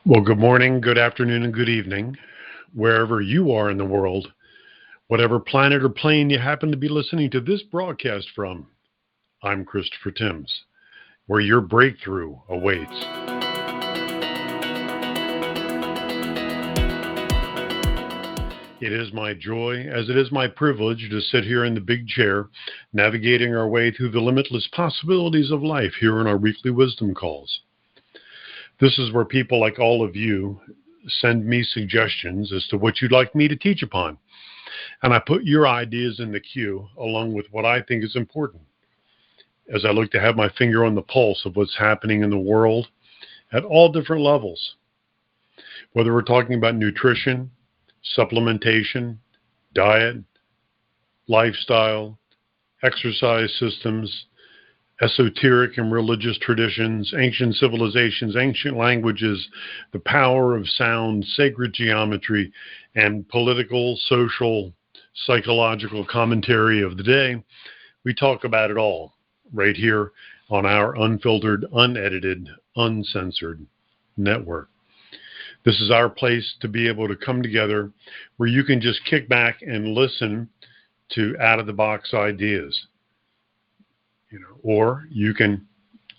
Well, good morning, good afternoon, and good evening, wherever you are in the world, whatever planet or plane you happen to be listening to this broadcast from. I'm Christopher Timms, where your breakthrough awaits. It is my joy, as it is my privilege, to sit here in the big chair, navigating our way through the limitless possibilities of life here in our weekly wisdom calls. This is where people like all of you send me suggestions as to what you'd like me to teach upon. And I put your ideas in the queue along with what I think is important as I look to have my finger on the pulse of what's happening in the world at all different levels. Whether we're talking about nutrition, supplementation, diet, lifestyle, exercise systems, esoteric and religious traditions, ancient civilizations, ancient languages, the power of sound, sacred geometry, and political, social, psychological commentary of the day. We talk about it all right here on our unfiltered, unedited, uncensored network. This is our place to be able to come together where you can just kick back and listen to out-of-the-box ideas. Or you can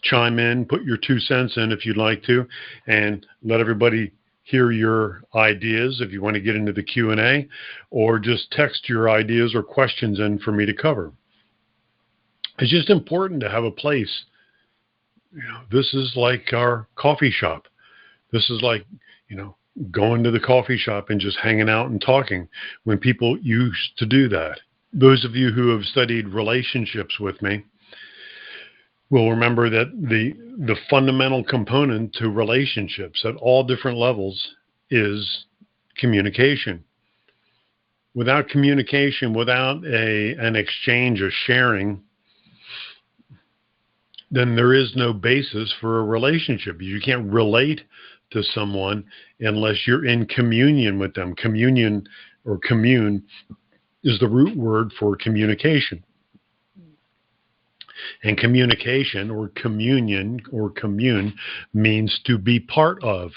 chime in, put your 2 cents in if you'd like to, and let everybody hear your ideas if you want to get into the Q&A, or just text your ideas or questions in for me to cover. It's just important to have a place. This is like our coffee shop. This is like, going to the coffee shop and just hanging out and talking when people used to do that. Those of you who have studied relationships with me will remember that the fundamental component to relationships at all different levels is communication. Without communication, without an exchange, a sharing, then there is no basis for a relationship. You can't relate to someone unless you're in communion with them. Communion or commune is the root word for communication. And communication or communion or commune means to be part of.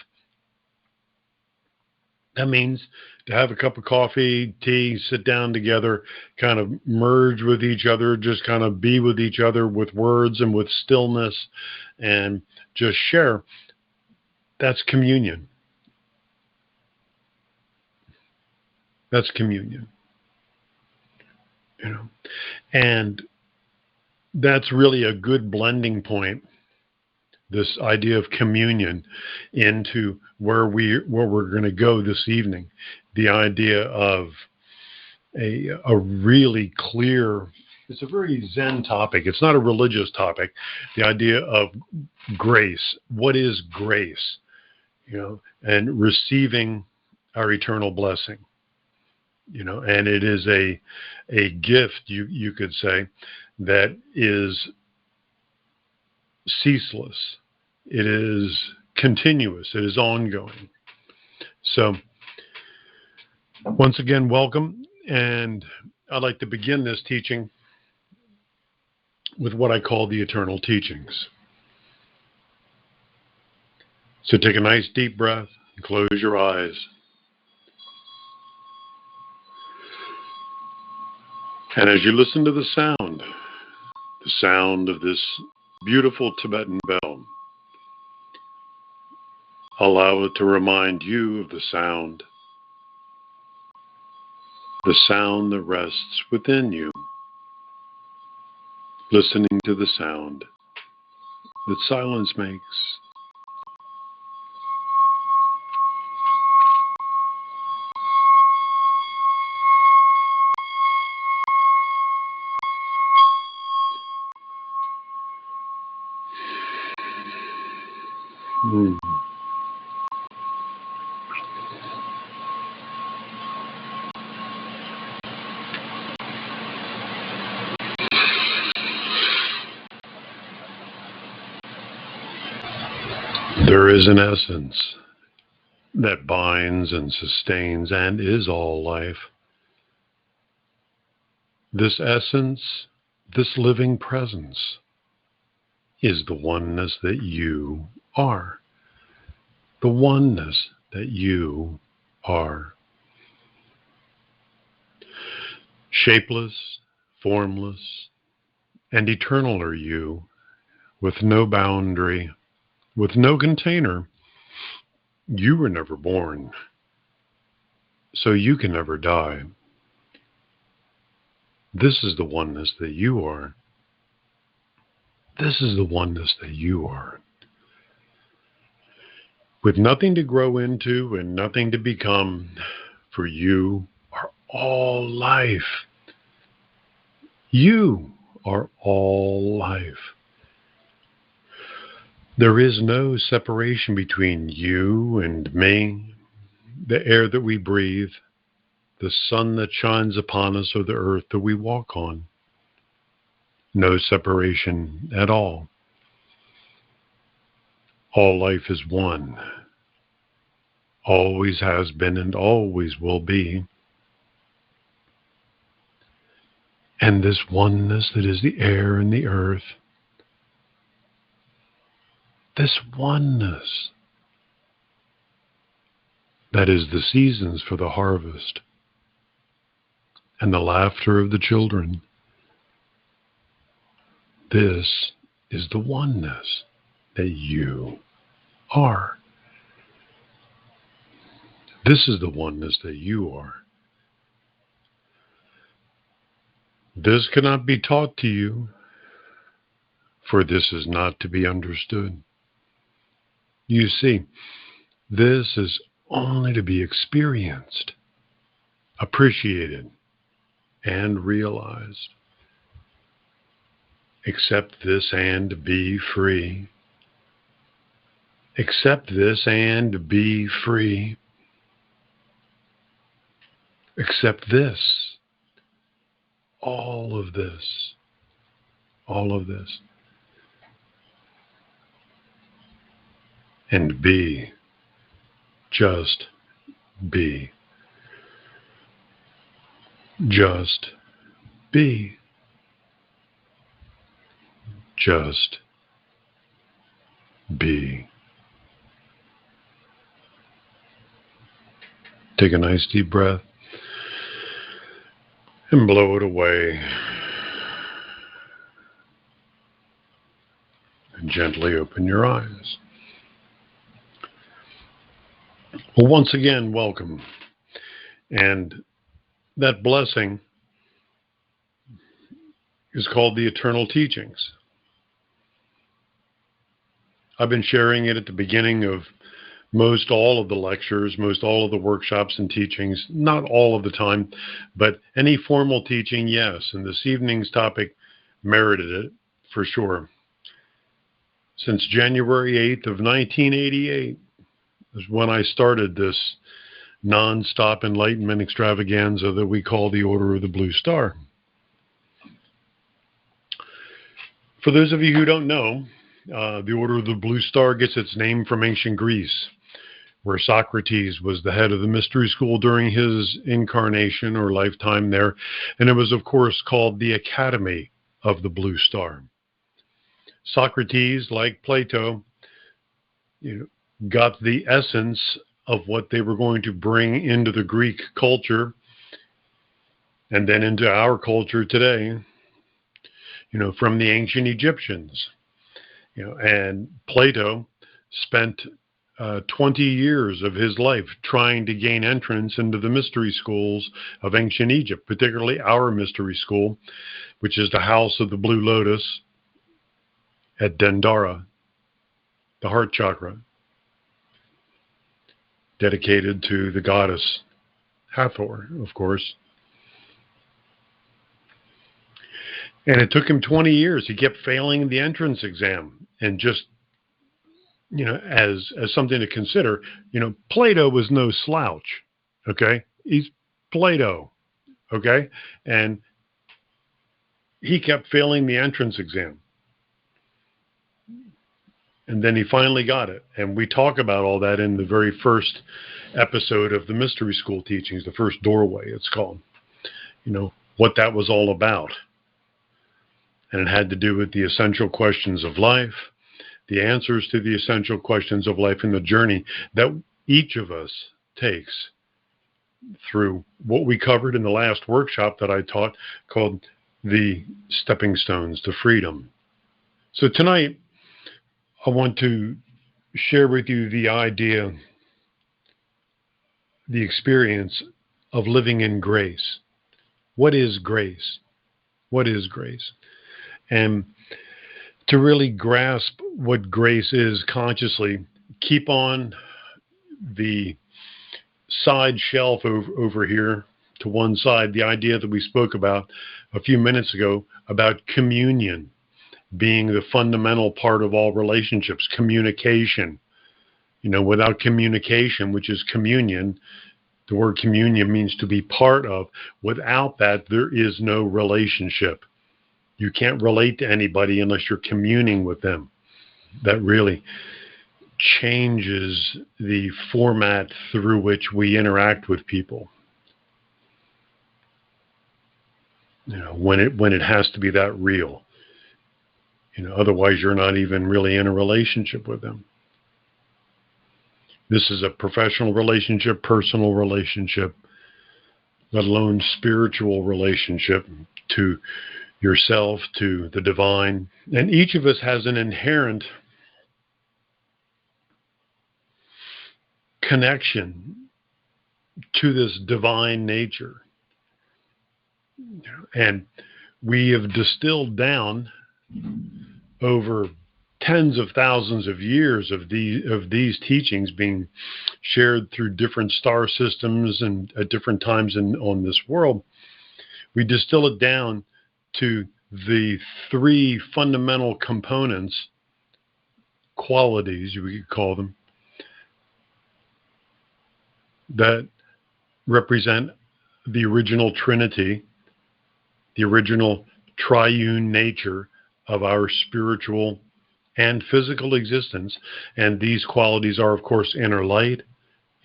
That means to have a cup of coffee, tea, sit down together, kind of merge with each other, just kind of be with each other with words and with stillness and just share. That's communion. That's communion. And that's really a good blending point, this idea of communion, into where we're going to go this evening. The idea of a really clear, it's a very Zen topic. It's not a religious topic. The idea of grace. What is grace? And receiving our eternal blessing. And it is a gift, you could say, that is ceaseless. It is continuous. It is ongoing. So, once again, welcome. And I'd like to begin this teaching with what I call the eternal teachings. So take a nice deep breath and close your eyes. And as you listen to the sound of this beautiful Tibetan bell, allow it to remind you of the sound that rests within you, listening to the sound that silence makes. There is an essence that binds and sustains and is all life. This essence, this living presence, is the oneness that you are. the oneness that you are. Shapeless, formless, and eternal are you, with no boundary, with no container. You were never born, so you can never die. This is the oneness that you are. This is the oneness that you are. With nothing to grow into and nothing to become, for you are all life. You are all life. There is no separation between you and me, the air that we breathe, the sun that shines upon us, or the earth that we walk on. No separation at all. All life is one. Always has been and always will be. And this oneness that is the air and the earth, this oneness that is the seasons for the harvest and the laughter of the children, this is the oneness that you are. This is the oneness that you are. This cannot be taught to you, for this is not to be understood. You see, this is only to be experienced, appreciated, and realized. Accept this and be free. Accept this and be free. Accept this. All of this. All of this. And be. Just be. Just be. Just be. Take a nice deep breath and blow it away. And gently open your eyes. Well, once again, welcome. And that blessing is called the Eternal Teachings. I've been sharing it at the beginning of most all of the lectures, most all of the workshops and teachings, not all of the time, but any formal teaching, yes. And this evening's topic merited it, for sure. Since January 8th of 1988 is when I started this non-stop enlightenment extravaganza that we call the Order of the Blue Star. For those of you who don't know, the Order of the Blue Star gets its name from ancient Greece, where Socrates was the head of the mystery school during his incarnation or lifetime there. And it was, of course, called the Academy of the Blue Star. Socrates, like Plato, got the essence of what they were going to bring into the Greek culture and then into our culture today, from the ancient Egyptians. And Plato spent 20 years of his life trying to gain entrance into the mystery schools of ancient Egypt, particularly our mystery school, which is the House of the Blue Lotus at Dendara, the heart chakra, dedicated to the goddess Hathor, of course. And it took him 20 years. He kept failing the entrance exam. And just, as something to consider, Plato was no slouch, okay? He's Plato, okay? And he kept failing the entrance exam. And then he finally got it. And we talk about all that in the very first episode of the Mystery School Teachings, the first doorway, it's called. What that was all about. And it had to do with the essential questions of life, the answers to the essential questions of life and the journey that each of us takes through what we covered in the last workshop that I taught, called the Stepping Stones to Freedom. So tonight, I want to share with you the idea, the experience of living in grace. What is grace? What is grace? And to really grasp what grace is consciously, keep on the side shelf over here to one side the idea that we spoke about a few minutes ago about communion being the fundamental part of all relationships, communication. Without communication, which is communion, the word communion means to be part of. Without that, there is no relationship. You can't relate to anybody unless you're communing with them. That really changes the format through which we interact with people. When it has to be that real. Otherwise you're not even really in a relationship with them. This is a professional relationship, personal relationship, let alone spiritual relationship to yourself, to the divine. And each of us has an inherent connection to this divine nature. And we have distilled down over tens of thousands of years of these teachings being shared through different star systems and at different times on this world. We distill it down to the three fundamental components, qualities, we could call them, that represent the original Trinity, the original triune nature of our spiritual and physical existence. And these qualities are, of course, inner light,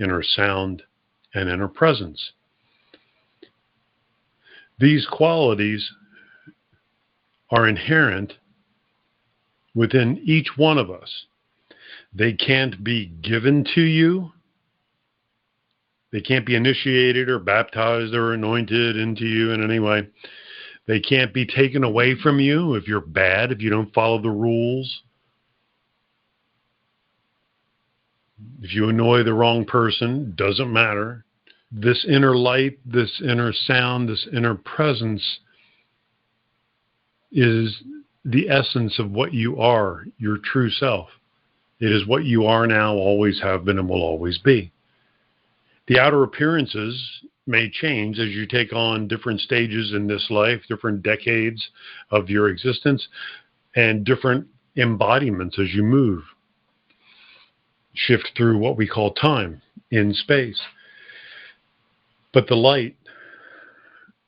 inner sound, and inner presence. These qualities are inherent within each one of us. They can't be given to you. They can't be initiated or baptized or anointed into you in any way. They can't be taken away from you if you're bad, if you don't follow the rules. If you annoy the wrong person, doesn't matter. This inner light, this inner sound, this inner presence is the essence of what you are, your true self. It is what you are now, always have been, and will always be. The outer appearances may change as you take on different stages in this life, different decades of your existence, and different embodiments as you move. Shift through what we call time in space. But the light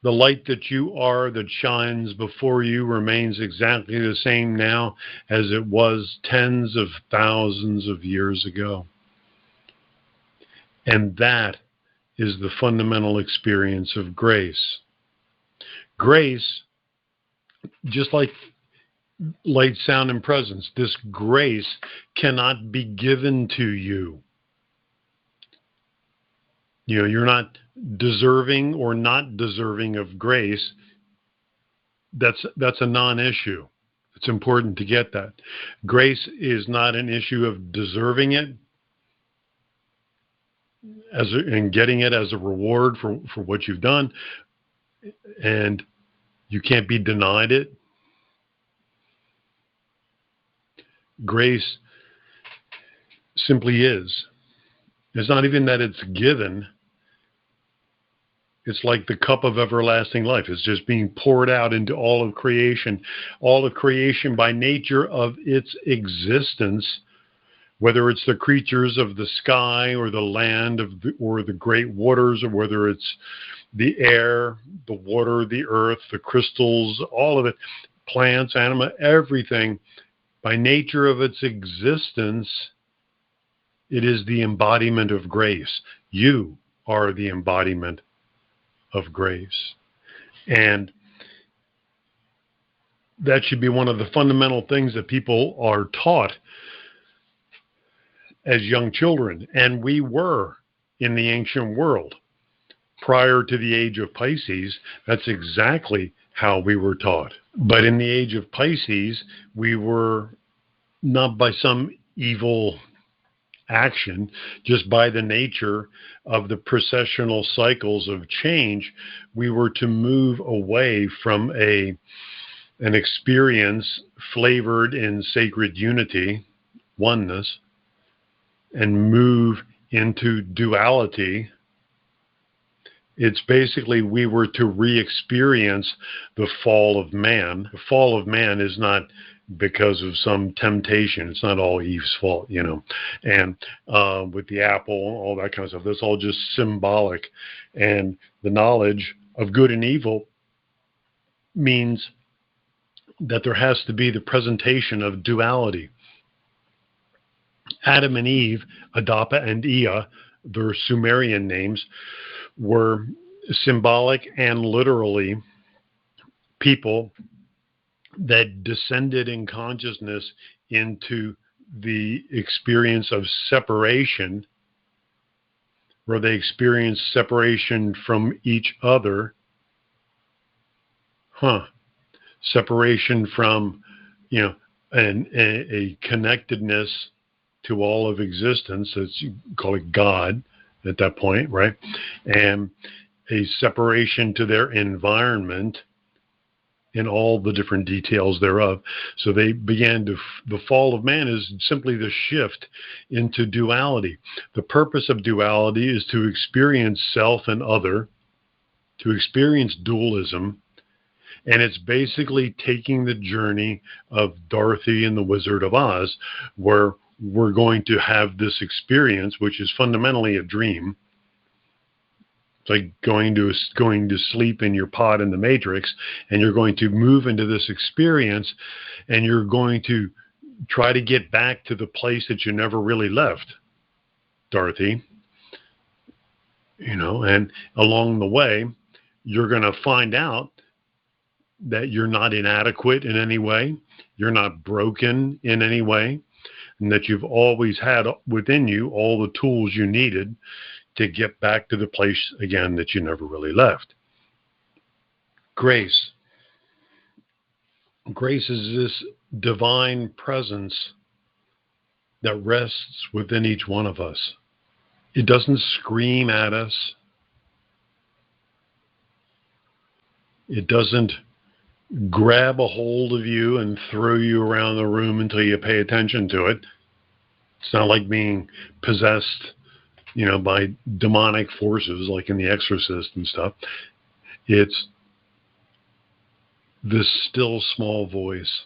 that you are, that shines before you, remains exactly the same now as it was tens of thousands of years ago. And that is the fundamental experience of grace. Grace, just like light, sound, and presence, this grace cannot be given to you. You're not deserving or not deserving of grace. That's a non-issue. It's important to get that. Grace is not an issue of deserving it and getting it as a reward for what you've done, and you can't be denied it. Grace simply is. It's not even that it's given. It's like the cup of everlasting life. It's just being poured out into all of creation. All of creation, by nature of its existence, whether it's the creatures of the sky or the land or the great waters, or whether it's the air, the water, the earth, the crystals, all of it, plants, anima, everything, by nature of its existence, it is the embodiment of grace. You are the embodiment of grace. And that should be one of the fundamental things that people are taught as young children. And we were in the ancient world. Prior to the age of Pisces, that's exactly how we were taught. But in the age of Pisces, we were not by some evil action, just by the nature of the processional cycles of change, we were to move away from an experience flavored in sacred unity, oneness, and move into duality. It's basically we were to re-experience the fall of man. The fall of man is not because of some temptation. It's not all Eve's fault, And with the apple, all that kind of stuff, that's all just symbolic. And the knowledge of good and evil means that there has to be the presentation of duality. Adam and Eve, Adapa and Ea, their Sumerian names, were symbolic and literally people that descended in consciousness into the experience of separation, where they experienced separation from each other. Separation from, a connectedness to all of existence. That's, you call it God at that point, right? And a separation to their environment in all the different details thereof. So they began to, the fall of man is simply the shift into duality. The purpose of duality is to experience self and other, to experience dualism, and it's basically taking the journey of Dorothy and the Wizard of Oz, where we're going to have this experience, which is fundamentally a dream. It's like going to sleep in your pod in the Matrix, and you're going to move into this experience, and you're going to try to get back to the place that you never really left, Dorothy. And along the way, you're going to find out that you're not inadequate in any way, you're not broken in any way, and that you've always had within you all the tools you needed to get back to the place again that you never really left. Grace. Grace is this divine presence that rests within each one of us. It doesn't scream at us. It doesn't grab a hold of you and throw you around the room until you pay attention to it. It's not like being possessed, by demonic forces like in The Exorcist and stuff. It's this still small voice.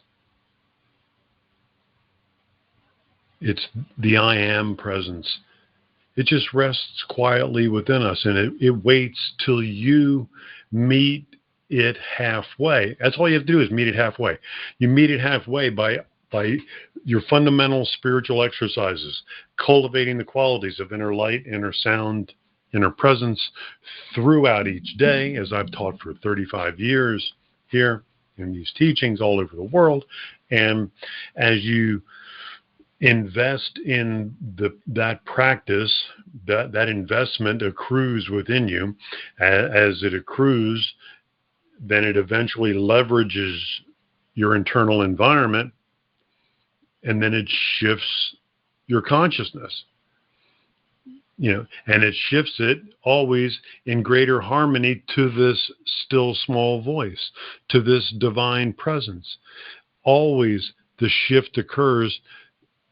It's the I am presence. It just rests quietly within us, and it waits till you meet it halfway. That's all you have to do is meet it halfway. You meet it halfway by your fundamental spiritual exercises, cultivating the qualities of inner light, inner sound, inner presence throughout each day, as I've taught for 35 years here in these teachings all over the world. And as you invest in that practice, that investment accrues within you. As it accrues, then it eventually leverages your internal environment, and then it shifts your consciousness. And it shifts it always in greater harmony to this still small voice, to this divine presence. Always the shift occurs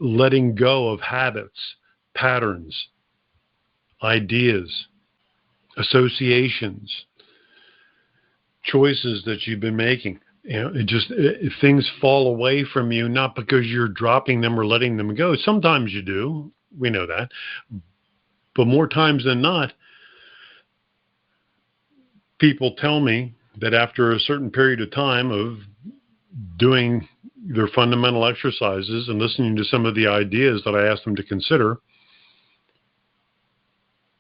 letting go of habits, patterns, ideas, associations, choices that you've been making. Things fall away from you, not because you're dropping them or letting them go. Sometimes you do. We know that. But more times than not, people tell me that after a certain period of time of doing their fundamental exercises and listening to some of the ideas that I asked them to consider,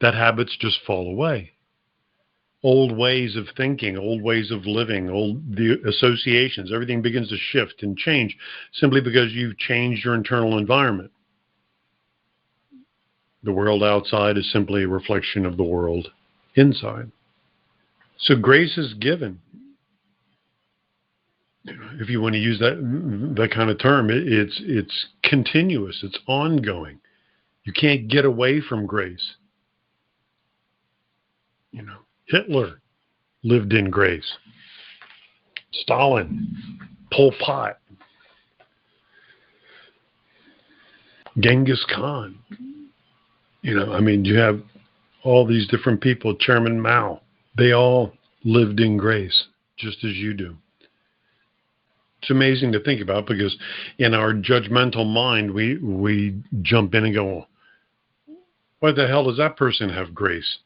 that habits just fall away. old ways of thinking, old ways of living, the associations, everything begins to shift and change simply because you've changed your internal environment. The world outside is simply a reflection of the world inside. So grace is given. If you want to use that kind of term, it's continuous, it's ongoing. You can't get away from grace. Hitler lived in grace. Stalin, Pol Pot, Genghis Khan. You have all these different people, Chairman Mao. They all lived in grace, just as you do. It's amazing to think about, because in our judgmental mind, we jump in and go, why the hell does that person have grace?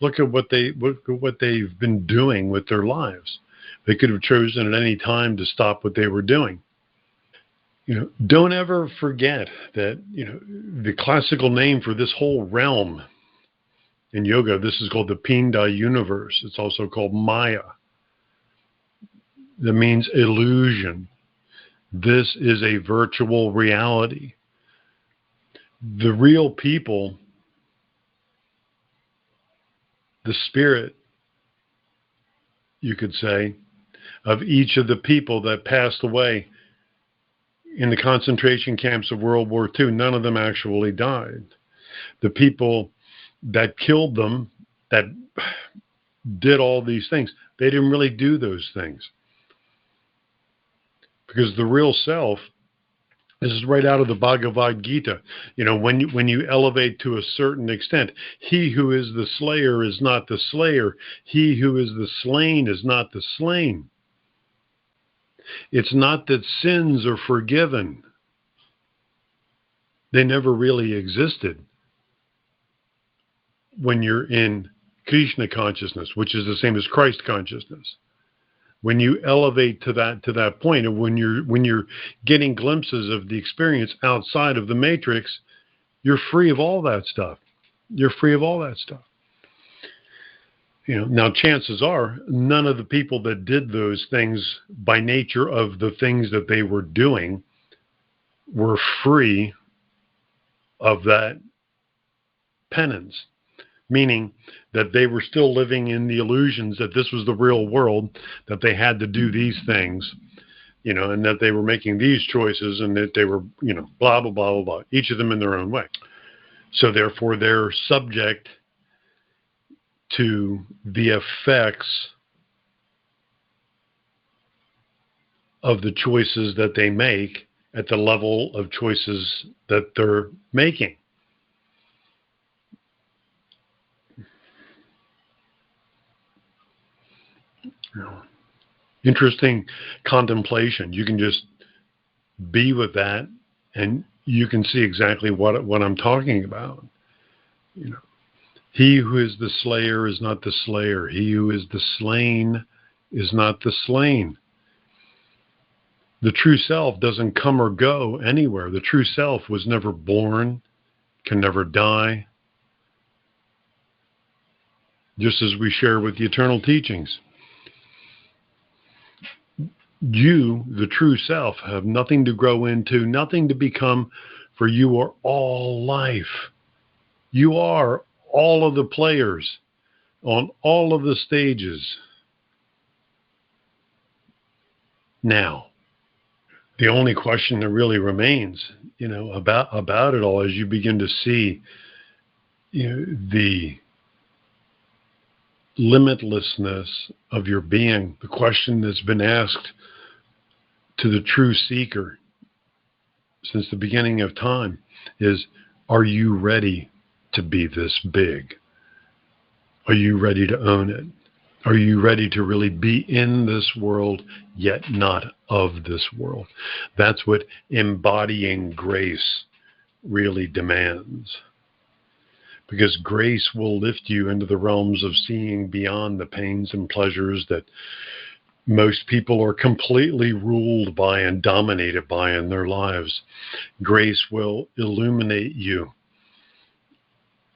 Look at what they've been doing with their lives. They could have chosen at any time to stop what they were doing. Don't ever forget that, the classical name for this whole realm in yoga, this is called the Pinda universe. It's also called Maya. That means illusion. This is a virtual reality. The real people, the spirit, you could say, of each of the people that passed away in the concentration camps of World War II, none of them actually died. The people that killed them, that did all these things, they didn't really do those things. Because the real self, this is right out of the Bhagavad Gita. When you elevate to a certain extent, he who is the slayer is not the slayer. He who is the slain is not the slain. It's not that sins are forgiven. They never really existed when you're in Krishna consciousness, which is the same as Christ consciousness. When you elevate to that point, and when you're getting glimpses of the experience outside of the matrix, you're free of all that stuff. You're free of all that stuff. Now chances are none of the people that did those things, by nature of the things that they were doing, were free of that penance. Meaning that they were still living in the illusions that this was the real world, that they had to do these things, and that they were making these choices, and that they were, blah, blah, blah, blah, blah, each of them in their own way. So therefore, they're subject to the effects of the choices that they make at the level of choices that they're making. Interesting contemplation. You can just be with that, and you can see exactly what I'm talking about. He who is the slayer is not the slayer. He who is the slain is not the slain. The true self doesn't come or go anywhere. The true self was never born, can never die. Just as we share with the eternal teachings. You, the true self, have nothing to grow into, nothing to become, for you are all life. You are all of the players on all of the stages. Now, the only question that really remains, about it all, as you begin to see, the limitlessness of your being, the question that's been asked to the true seeker since the beginning of time is, are you ready to be this big? Are you ready to own it? Are you ready to really be in this world, yet not of this world? That's what embodying grace really demands. Because grace will lift you into the realms of seeing beyond the pains and pleasures that most people are completely ruled by and dominated by in their lives. Grace will illuminate you,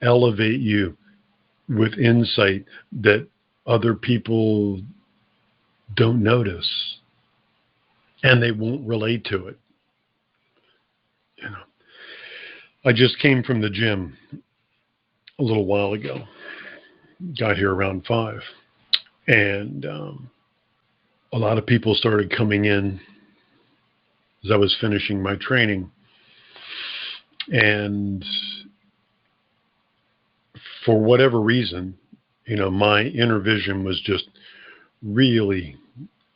elevate you with insight that other people don't notice, and they won't relate to it. You know, I just came from the gym a little while ago. Got here around 5, and a lot of people started coming in as I was finishing my training, and for whatever reason, my inner vision was just really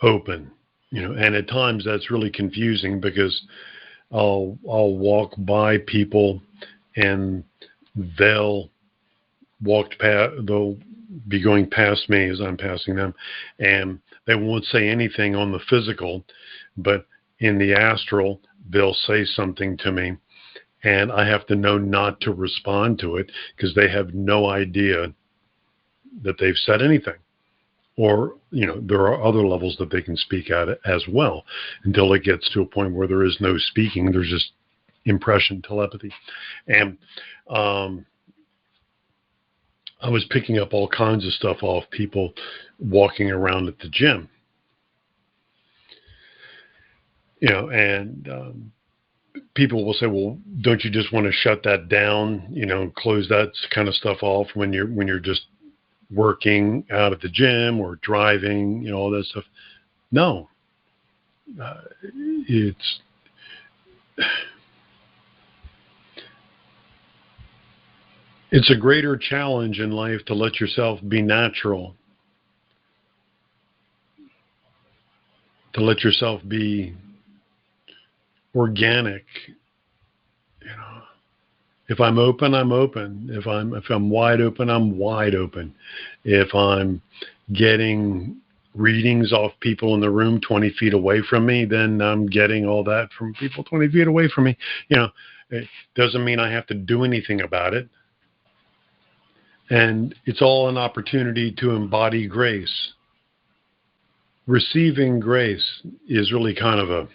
open, and at times that's really confusing because I'll walk by people and they'll they'll be going past me as I'm passing them, and they won't say anything on the physical, but in the astral, they'll say something to me, and I have to know not to respond to it because they have no idea that they've said anything. Or, there are other levels that they can speak at it as well until it gets to a point where there is no speaking. There's just impression, telepathy. And I was picking up all kinds of stuff off people walking around at the gym. And people will say, well, don't you just want to shut that down, close that kind of stuff off when you're just working out at the gym or driving, all that stuff? No. It's a greater challenge in life to let yourself be natural, to let yourself be organic. If I'm open, I'm open. If I'm wide open, I'm wide open. If I'm getting readings off people in the room 20 feet away from me, then I'm getting all that from people 20 feet away from me. It doesn't mean I have to do anything about it. And it's all an opportunity to embody grace. Receiving grace is really kind of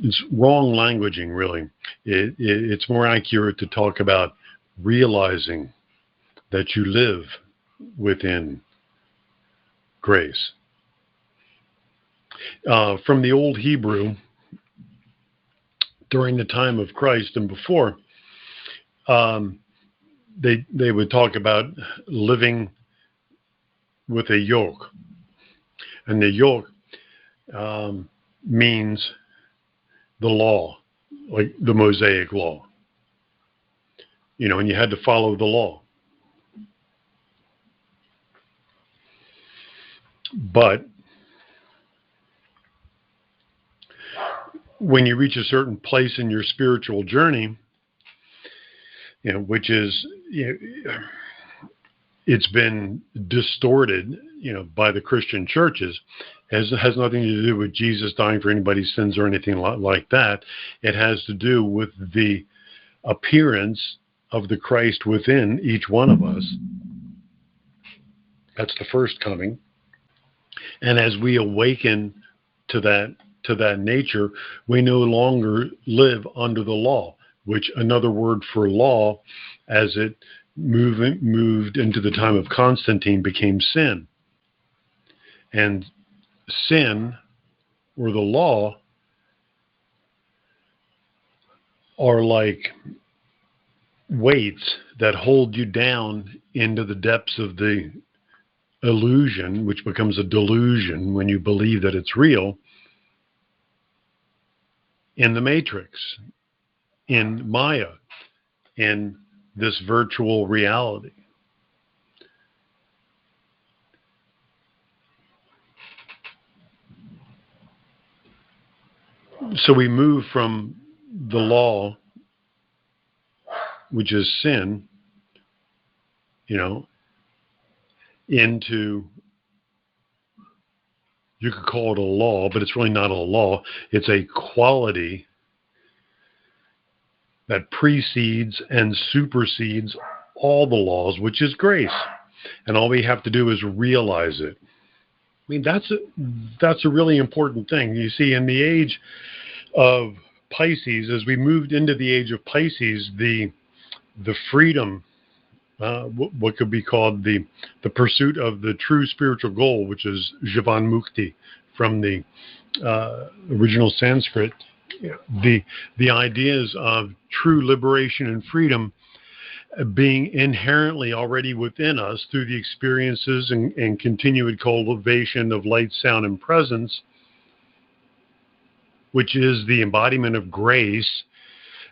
it's wrong languaging, really. It's more accurate to talk about realizing that you live within grace. From the old Hebrew, during the time of Christ and before, they would talk about living with a yoke. And the yoke means the law, like the Mosaic law. And you had to follow the law. But when you reach a certain place in your spiritual journey, which is, it's been distorted, by the Christian churches. Has nothing to do with Jesus dying for anybody's sins or anything like that. It has to do with the appearance of the Christ within each one of us. That's the first coming. And as we awaken to that nature, we no longer live under the law, which another word for law, as it moved into the time of Constantine, became sin. And sin, or the law, are like weights that hold you down into the depths of the illusion, which becomes a delusion when you believe that it's real, in the Matrix, in Maya, in this virtual reality. So we move from the law, which is sin, into, you could call it a law, but it's really not a law. It's a quality that precedes and supersedes all the laws, which is grace. And all we have to do is realize it. I mean, that's a really important thing. You see, in the age of Pisces, as we moved into the age of Pisces, the freedom what could be called the pursuit of the true spiritual goal, which is Jivan Mukti from the original Sanskrit. The ideas of true liberation and freedom being inherently already within us through the experiences and continued cultivation of light, sound, and presence, which is the embodiment of grace,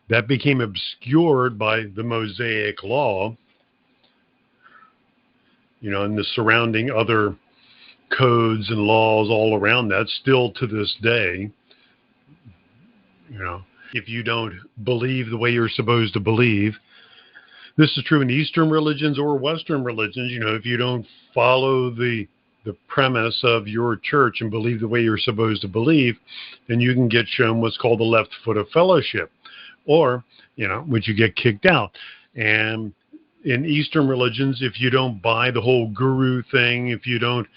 that became obscured by the Mosaic law, and the surrounding other codes and laws all around that. Still to this day, if you don't believe the way you're supposed to believe, this is true in Eastern religions or Western religions, if you don't follow the premise of your church and believe the way you're supposed to believe, then you can get shown what's called the left foot of fellowship, or, which you get kicked out. And in Eastern religions, if you don't buy the whole guru thing, if you don't,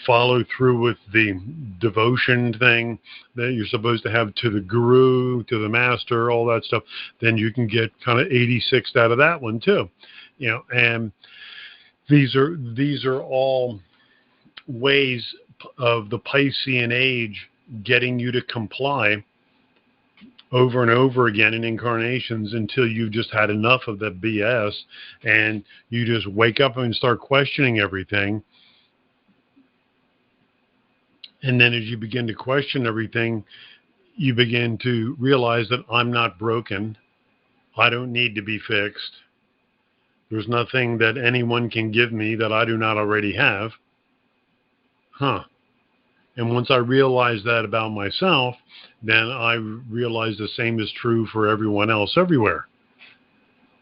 follow through with the devotion thing that you're supposed to have to the guru, to the master, all that stuff, then you can get kind of 86th out of that one too. And these are all ways of the Piscean age getting you to comply over and over again in incarnations until you've just had enough of the BS and you just wake up and start questioning everything. And then as you begin to question everything, you begin to realize that I'm not broken. I don't need to be fixed. There's nothing that anyone can give me that I do not already have. And once I realize that about myself, then I realize the same is true for everyone else everywhere.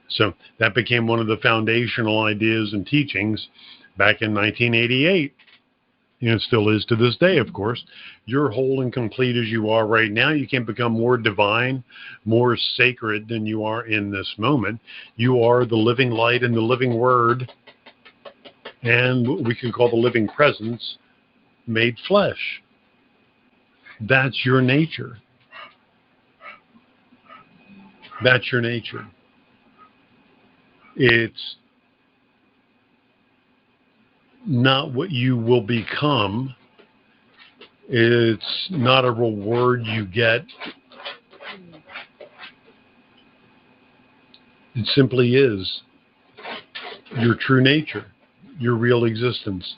So that became one of the foundational ideas and teachings back in 1988. It still is to this day, of course. You're whole and complete as you are right now. You can't become more divine, more sacred than you are in this moment. You are the living light and the living word, and what we could call the living presence made flesh. That's your nature. That's your nature. It's not what you will become. It's not a reward you get. It simply is your true nature, your real existence.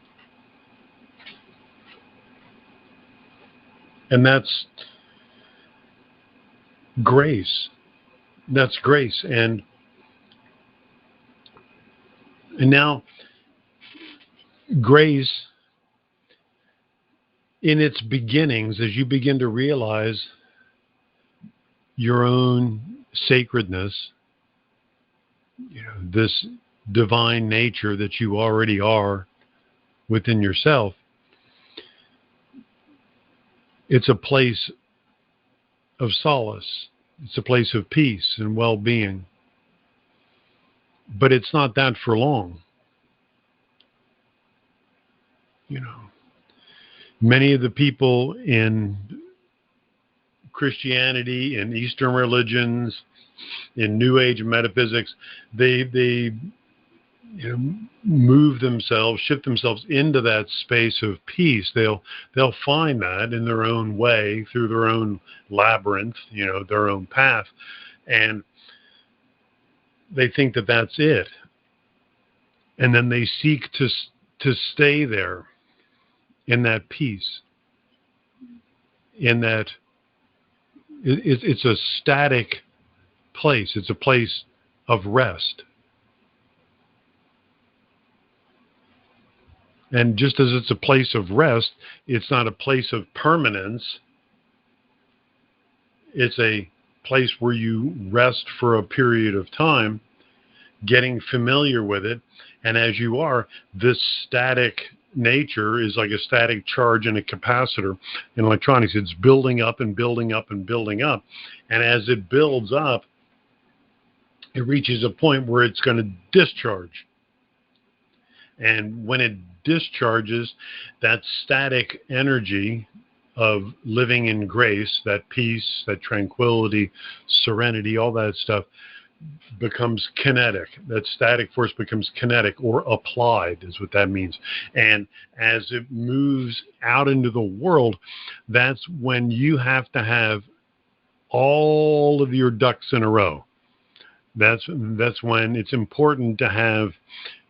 And that's grace. That's grace. And now, grace, in its beginnings, as you begin to realize your own sacredness, this divine nature that you already are within yourself, it's a place of solace. It's a place of peace and well-being. But it's not that for long. Many of the people in Christianity, in Eastern religions, in New Age metaphysics, they move themselves, shift themselves into that space of peace. They'll find that in their own way, through their own labyrinth, their own path, and they think that that's it. And then they seek to stay there in that peace, in that it's a static place. It's a place of rest. And just as it's a place of rest, it's not a place of permanence. It's a place where you rest for a period of time, getting familiar with it. And as you are, this static nature is like a static charge in a capacitor in electronics. It's building up and building up and building up. And as it builds up, it reaches a point where it's going to discharge. And when it discharges, that static energy of living in grace, that peace, that tranquility, serenity, all that stuff, becomes kinetic. That static force becomes kinetic or applied is what that means. And as it moves out into the world, that's when you have to have all of your ducks in a row. That's when it's important to have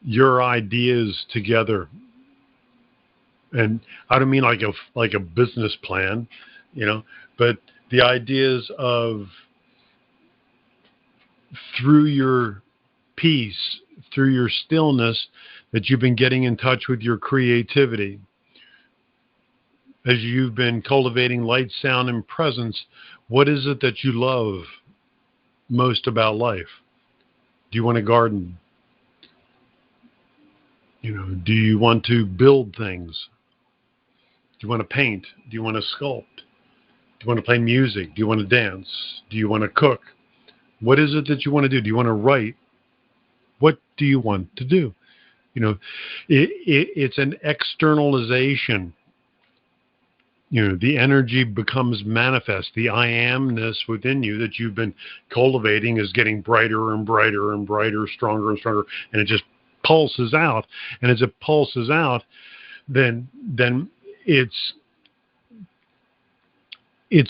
your ideas together. And I don't mean like a business plan, but the ideas of through your peace, through your stillness, that you've been getting in touch with your creativity. As you've been cultivating light, sound, and presence, what is it that you love most about life? Do you want to garden? Do you want to build things? Do you want to paint? Do you want to sculpt? Do you want to play music? Do you want to dance? Do you want to cook? What is it that you want to do? Do you want to write? What do you want to do? It's an externalization. The energy becomes manifest. The I amness within you that you've been cultivating is getting brighter and brighter and brighter, stronger and stronger, and it just pulses out. And as it pulses out, then it's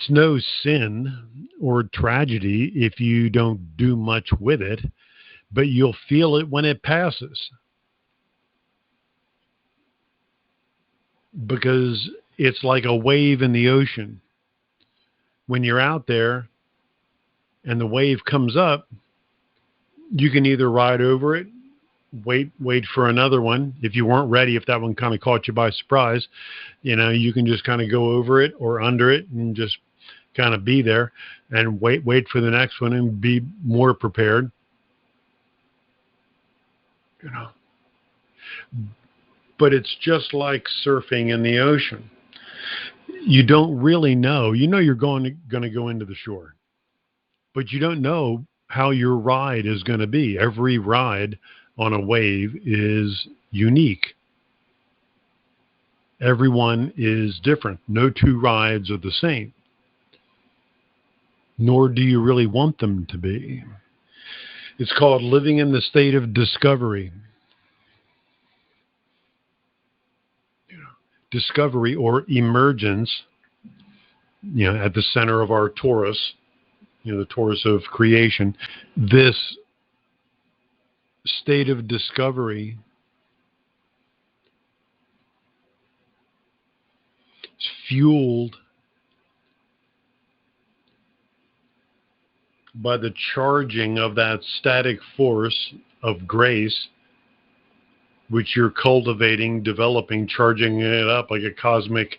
no sin or tragedy if you don't do much with it, but you'll feel it when it passes. Because it's like a wave in the ocean. When you're out there and the wave comes up, you can either ride over it, wait for another one. If you weren't ready, if that one kind of caught you by surprise, you can just kind of go over it or under it and just kind of be there and wait for the next one and be more prepared. But it's just like surfing in the ocean. You don't really know. You're going to go into the shore, but you don't know how your ride is going to be. Every ride on a wave is unique. Everyone is different. No two rides are the same, nor do you really want them to be. It's called living in the state of discovery. Discovery or emergence, at the center of our torus, the torus of creation. This state of discovery is fueled by the charging of that static force of grace, which you're cultivating, developing, charging it up like a cosmic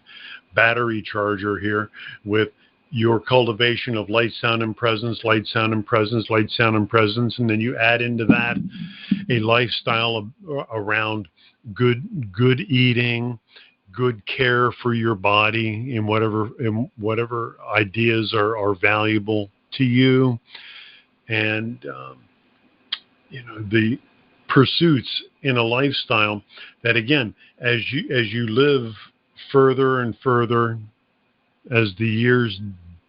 battery charger here with your cultivation of light, sound, and presence, light, sound, and presence, light, sound, and presence. And then you add into that a lifestyle around good eating, good care for your body, in whatever ideas are valuable to you. And, the pursuits in a lifestyle that, again, as you live further and further, as the years,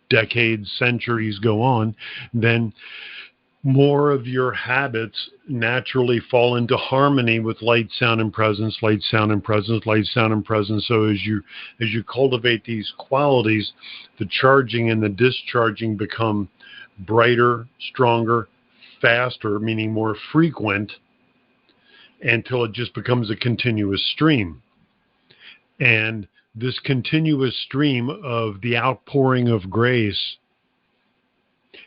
decades, centuries go on, then more of your habits naturally fall into harmony with light, sound, and presence, light, sound, and presence, light, sound, and presence. So as you cultivate these qualities, the charging and the discharging become brighter, stronger, faster, meaning more frequent, until it just becomes a continuous stream. And this continuous stream of the outpouring of grace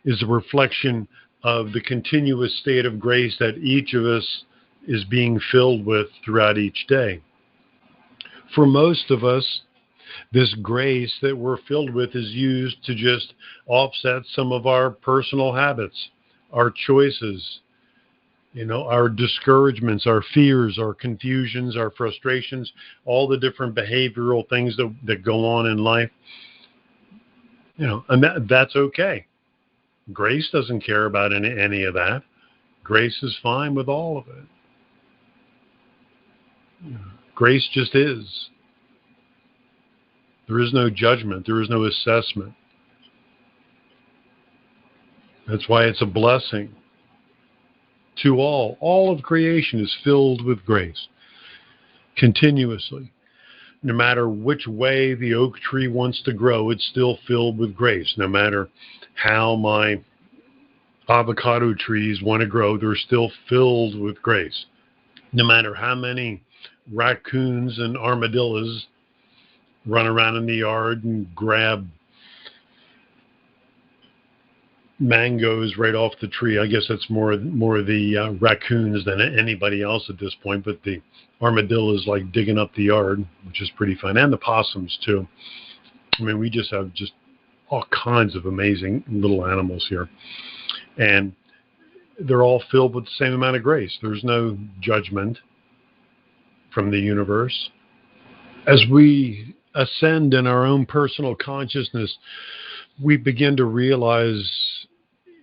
is a reflection of the continuous state of grace that each of us is being filled with throughout each day. For most of us, this grace that we're filled with is used to just offset some of our personal habits, our choices, our discouragements, our fears, our confusions, our frustrations, all the different behavioral things that go on in life. And that's okay. Grace doesn't care about any of that. Grace is fine with all of it. Grace just is. There is no judgment. There is no assessment. That's why it's a blessing. to all. All of creation is filled with grace continuously. No matter which way the oak tree wants to grow, it's still filled with grace. No matter how my avocado trees want to grow, they're still filled with grace. No matter how many raccoons and armadillos run around in the yard and grab mangoes right off the tree. I guess that's more the raccoons than anybody else at this point, but the armadillos like digging up the yard, which is pretty fun, and the possums too. I mean, we just have just all kinds of amazing little animals here, and they're all filled with the same amount of grace. There's no judgment from the universe. As we ascend in our own personal consciousness, we begin to realize,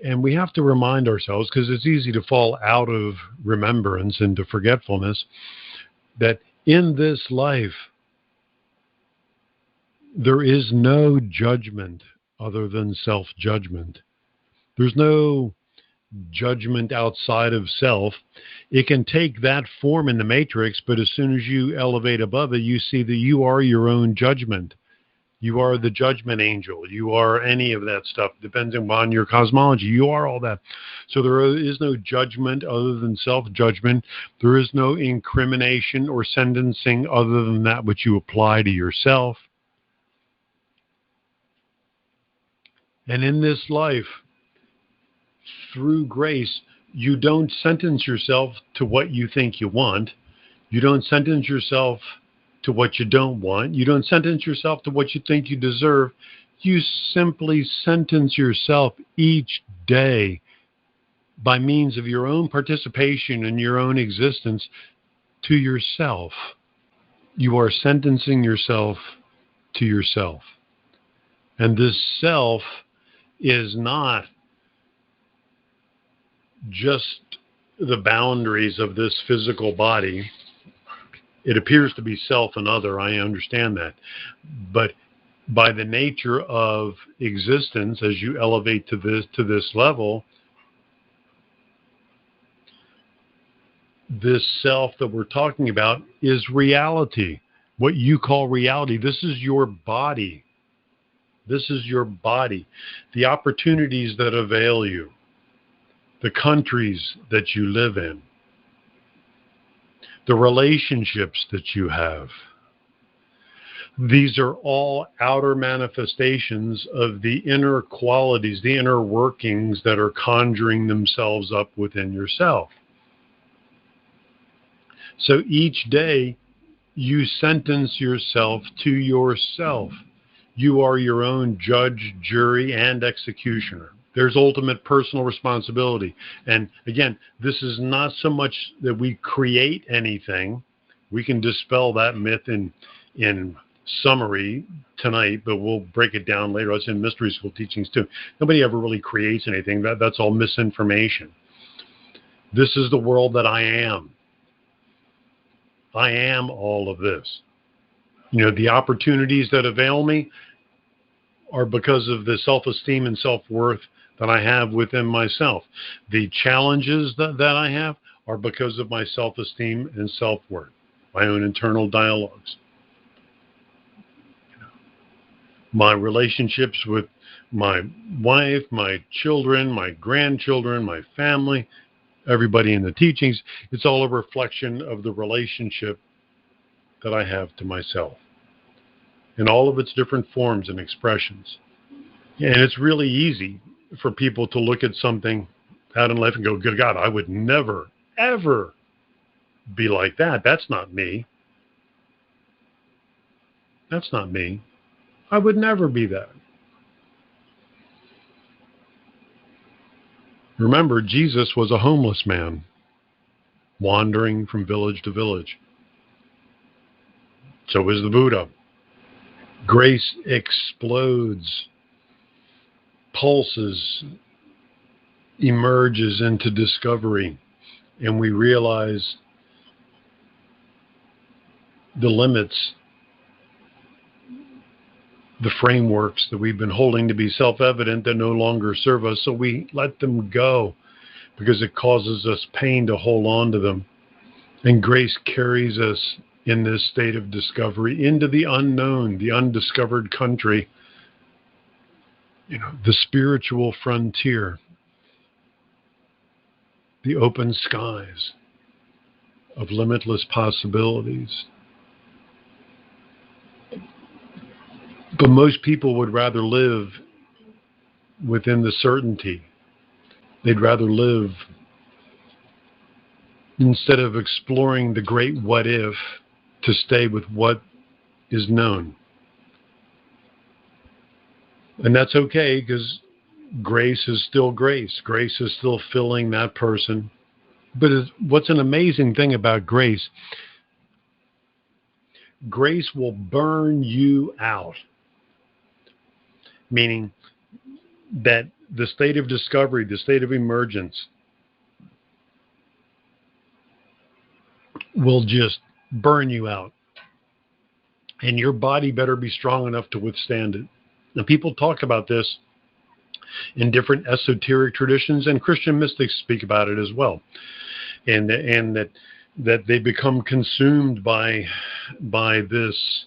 and we have to remind ourselves, because it's easy to fall out of remembrance into forgetfulness, that in this life, there is no judgment other than self-judgment. There's no judgment outside of self. It can take that form in the matrix, but as soon as you elevate above it, you see that you are your own judgment. You are the judgment angel. You are any of that stuff, depending on your cosmology. You are all that. So there is no judgment other than self-judgment. There is no incrimination or sentencing other than that which you apply to yourself. And in this life, through grace, you don't sentence yourself to what you think you want. You don't sentence yourself to what you don't want. You don't sentence yourself to what you think you deserve. You simply sentence yourself each day by means of your own participation in your own existence to yourself. You are sentencing yourself to yourself. And this self is not just the boundaries of this physical body. It appears to be self and other, I understand that. But by the nature of existence, as you elevate to this level, this self that we're talking about is reality. What you call reality. This is your body. This is your body. The opportunities that avail you. The countries that you live in. The relationships that you have. These are all outer manifestations of the inner qualities, the inner workings that are conjuring themselves up within yourself. So each day you sentence yourself to yourself. You are your own judge, jury, and executioner. There's ultimate personal responsibility. And again, this is not so much that we create anything. We can dispel that myth in summary tonight, but we'll break it down later. It's in mystery school teachings too. Nobody ever really creates anything. That's all misinformation. This is the world that I am. I am all of this. You know, the opportunities that avail me are because of the self-esteem and self-worth that I have within myself. The challenges that I have are because of my self-esteem and self-worth, my own internal dialogues. My relationships with my wife, my children, my grandchildren, my family, everybody in the teachings, it's all a reflection of the relationship that I have to myself in all of its different forms and expressions. And it's really easy for people to look at something out in life and go, good God, I would never, ever be like that. That's not me. That's not me. I would never be that. Remember, Jesus was a homeless man, wandering from village to village. So is the Buddha. Grace explodes, pulses, emerges into discovery, and we realize the limits, the frameworks that we've been holding to be self-evident that no longer serve us, so we let them go. because it causes us pain to hold on to them. And grace carries us in this state of discovery into the unknown, the undiscovered country, the spiritual frontier, the open skies of limitless possibilities. But most people would rather live within the certainty. They'd rather live instead of exploring the great what if, to stay with what is known. And that's okay, because grace is still grace. Grace is still filling that person. But what's an amazing thing about grace, grace will burn you out. Meaning that the state of discovery, the state of emergence, will just burn you out. And your body better be strong enough to withstand it. Now, people talk about this in different esoteric traditions, and Christian mystics speak about it as well. And that they become consumed by this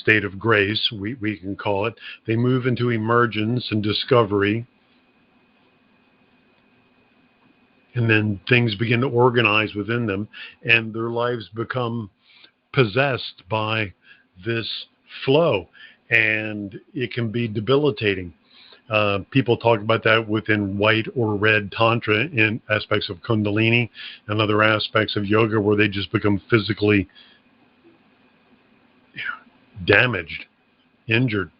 state of grace, we can call it. They move into emergence and discovery. And then things begin to organize within them, and their lives become possessed by this flow, and it can be debilitating. People talk about that within white or red tantra in aspects of Kundalini and other aspects of yoga, where they just become physically damaged, injured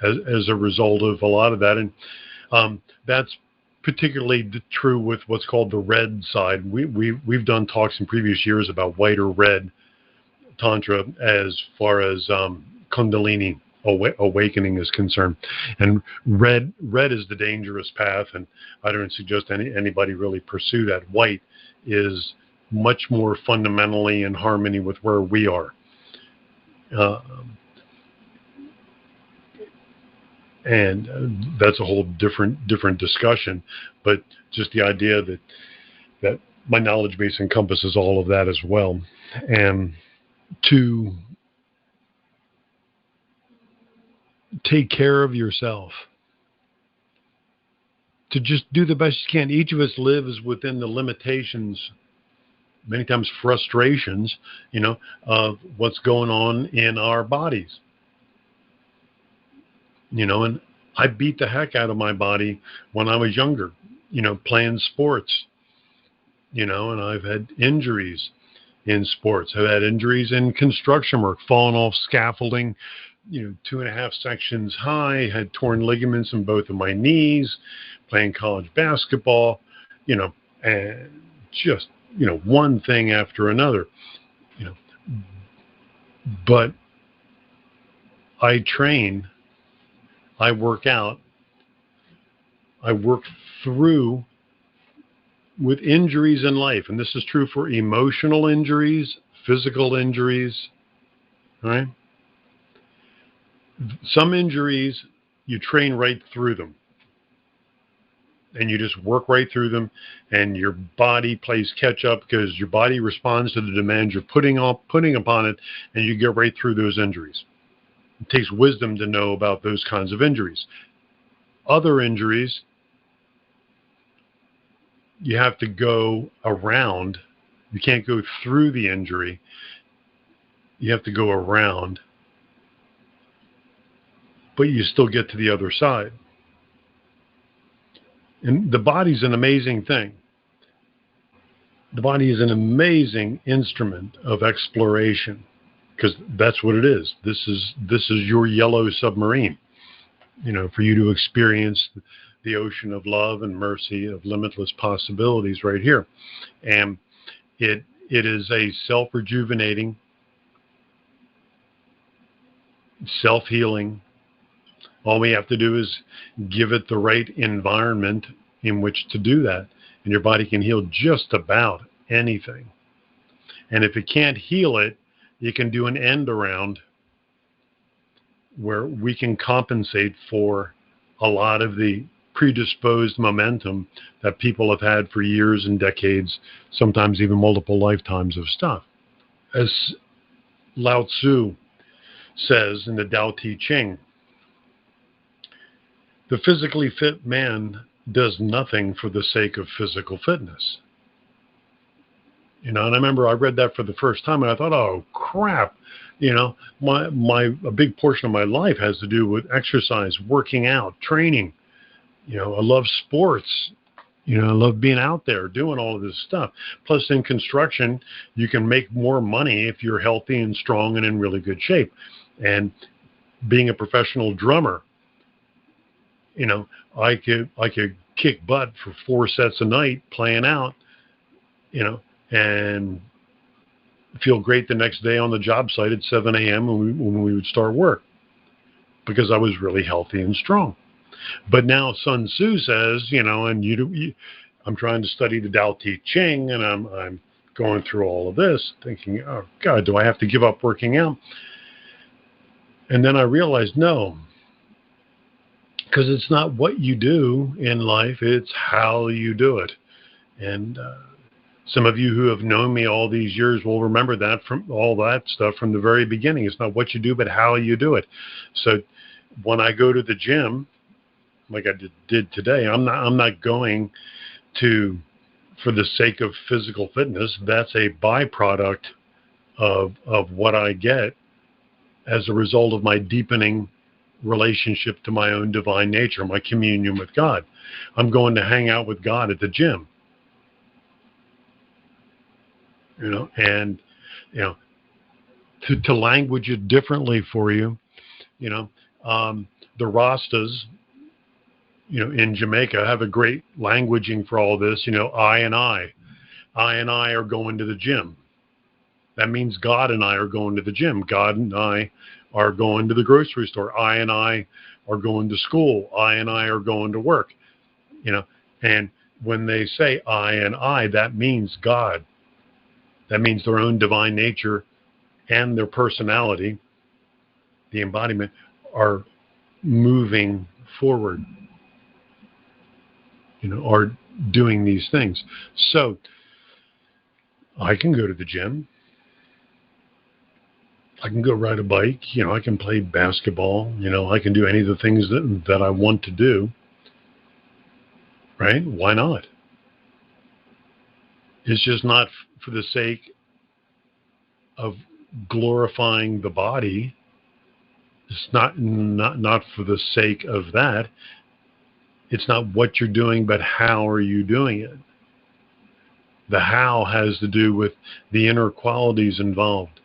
as a result of a lot of that. And that's particularly true with what's called the red side. We've done talks in previous years about white or red tantra as far as Kundalini awakening is concerned. And red is the dangerous path, and I don't suggest anybody really pursue that. White is much more fundamentally in harmony with where we are. And that's a whole different discussion, but just the idea that my knowledge base encompasses all of that as well. And to take care of yourself, to just do the best you can. Each of us lives within the limitations, many times frustrations, of what's going on in our bodies. And I beat the heck out of my body when I was younger, playing sports, and I've had injuries in sports. I've had injuries in construction work, falling off scaffolding, 2.5 sections high, had torn ligaments in both of my knees, playing college basketball, and just, one thing after another, but I train, I work out, I work through with injuries in life. And this is true for emotional injuries, physical injuries, right? Some injuries, you train right through them. And you just work right through them, and your body plays catch up because your body responds to the demands you're putting upon it, and you get right through those injuries. It takes wisdom to know about those kinds of injuries. Other injuries, you have to go around. You can't go through the injury. You have to go around, but you still get to the other side. And the body's an amazing thing. The body is an amazing instrument of exploration, because that's what it is. This is your yellow submarine, for you to experience the ocean of love and mercy of limitless possibilities right here. And it is a self-rejuvenating, self-healing. All we have to do is give it the right environment in which to do that, and your body can heal just about anything. And if it can't heal it, you can do an end around where we can compensate for a lot of the predisposed momentum that people have had for years and decades, sometimes even multiple lifetimes of stuff. As Lao Tzu says in the Tao Te Ching, the physically fit man does nothing for the sake of physical fitness. And I remember I read that for the first time and I thought, oh crap, a big portion of my life has to do with exercise, working out, training. I love sports. I love being out there doing all of this stuff. Plus in construction, you can make more money if you're healthy and strong and in really good shape. And being a professional drummer, I could kick butt for 4 sets a night playing out, and feel great the next day on the job site at 7 a.m. when we would start work, because I was really healthy and strong. But now Sun Tzu says, and I'm trying to study the Tao Te Ching, and I'm going through all of this, thinking, oh God, do I have to give up working out? And then I realized, no, because it's not what you do in life, it's how you do it. And some of you who have known me all these years will remember that from all that stuff from the very beginning. It's not what you do, but how you do it. So when I go to the gym, like I did today, I'm not going to for the sake of physical fitness. That's a byproduct of what I get as a result of my deepening relationship to my own divine nature, my communion with God. I'm going to hang out with God at the gym. To language it differently for you, the Rastas, in Jamaica have a great languaging for all this. I and I are going to the gym. That means God and I are going to the gym. God and I are going to the grocery store. I and I are going to school. I and I are going to work. And when they say I and I, that means God. That means their own divine nature and their personality, the embodiment, are moving forward, are doing these things. So I can go to the gym. I can go ride a bike. I can play basketball. I can do any of the things that I want to do. Right? Why not? It's just not for the sake of glorifying the body. It's not for the sake of that. It's not what you're doing, but how are you doing it? The how has to do with the inner qualities involved.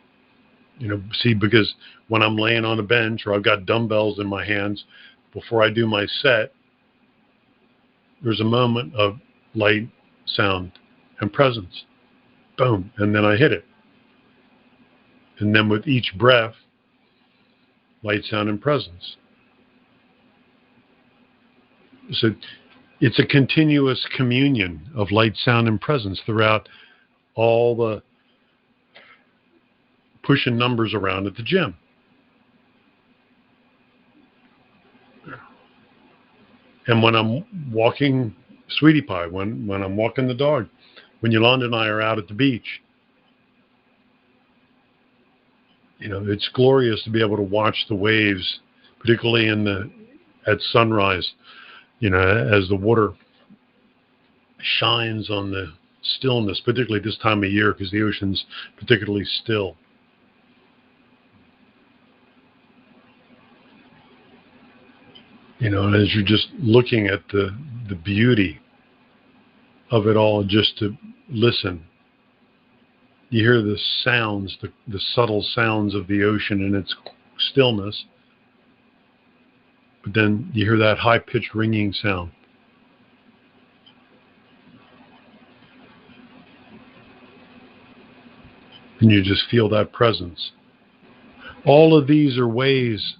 Because when I'm laying on a bench or I've got dumbbells in my hands, before I do my set, there's a moment of light, sound, and presence. Boom. And then I hit it. And then with each breath, light, sound, and presence. So it's a continuous communion of light, sound, and presence throughout all the pushing numbers around at the gym. And when I'm walking Sweetie Pie, when I'm walking the dog, when Yolanda and I are out at the beach, it's glorious to be able to watch the waves, particularly at sunrise, as the water shines on the stillness, particularly this time of year, because the ocean's particularly still. As you're just looking at the beauty of it all, just to listen. You hear the sounds, the subtle sounds of the ocean in its stillness. But then you hear that high-pitched ringing sound. And you just feel that presence. All of these are ways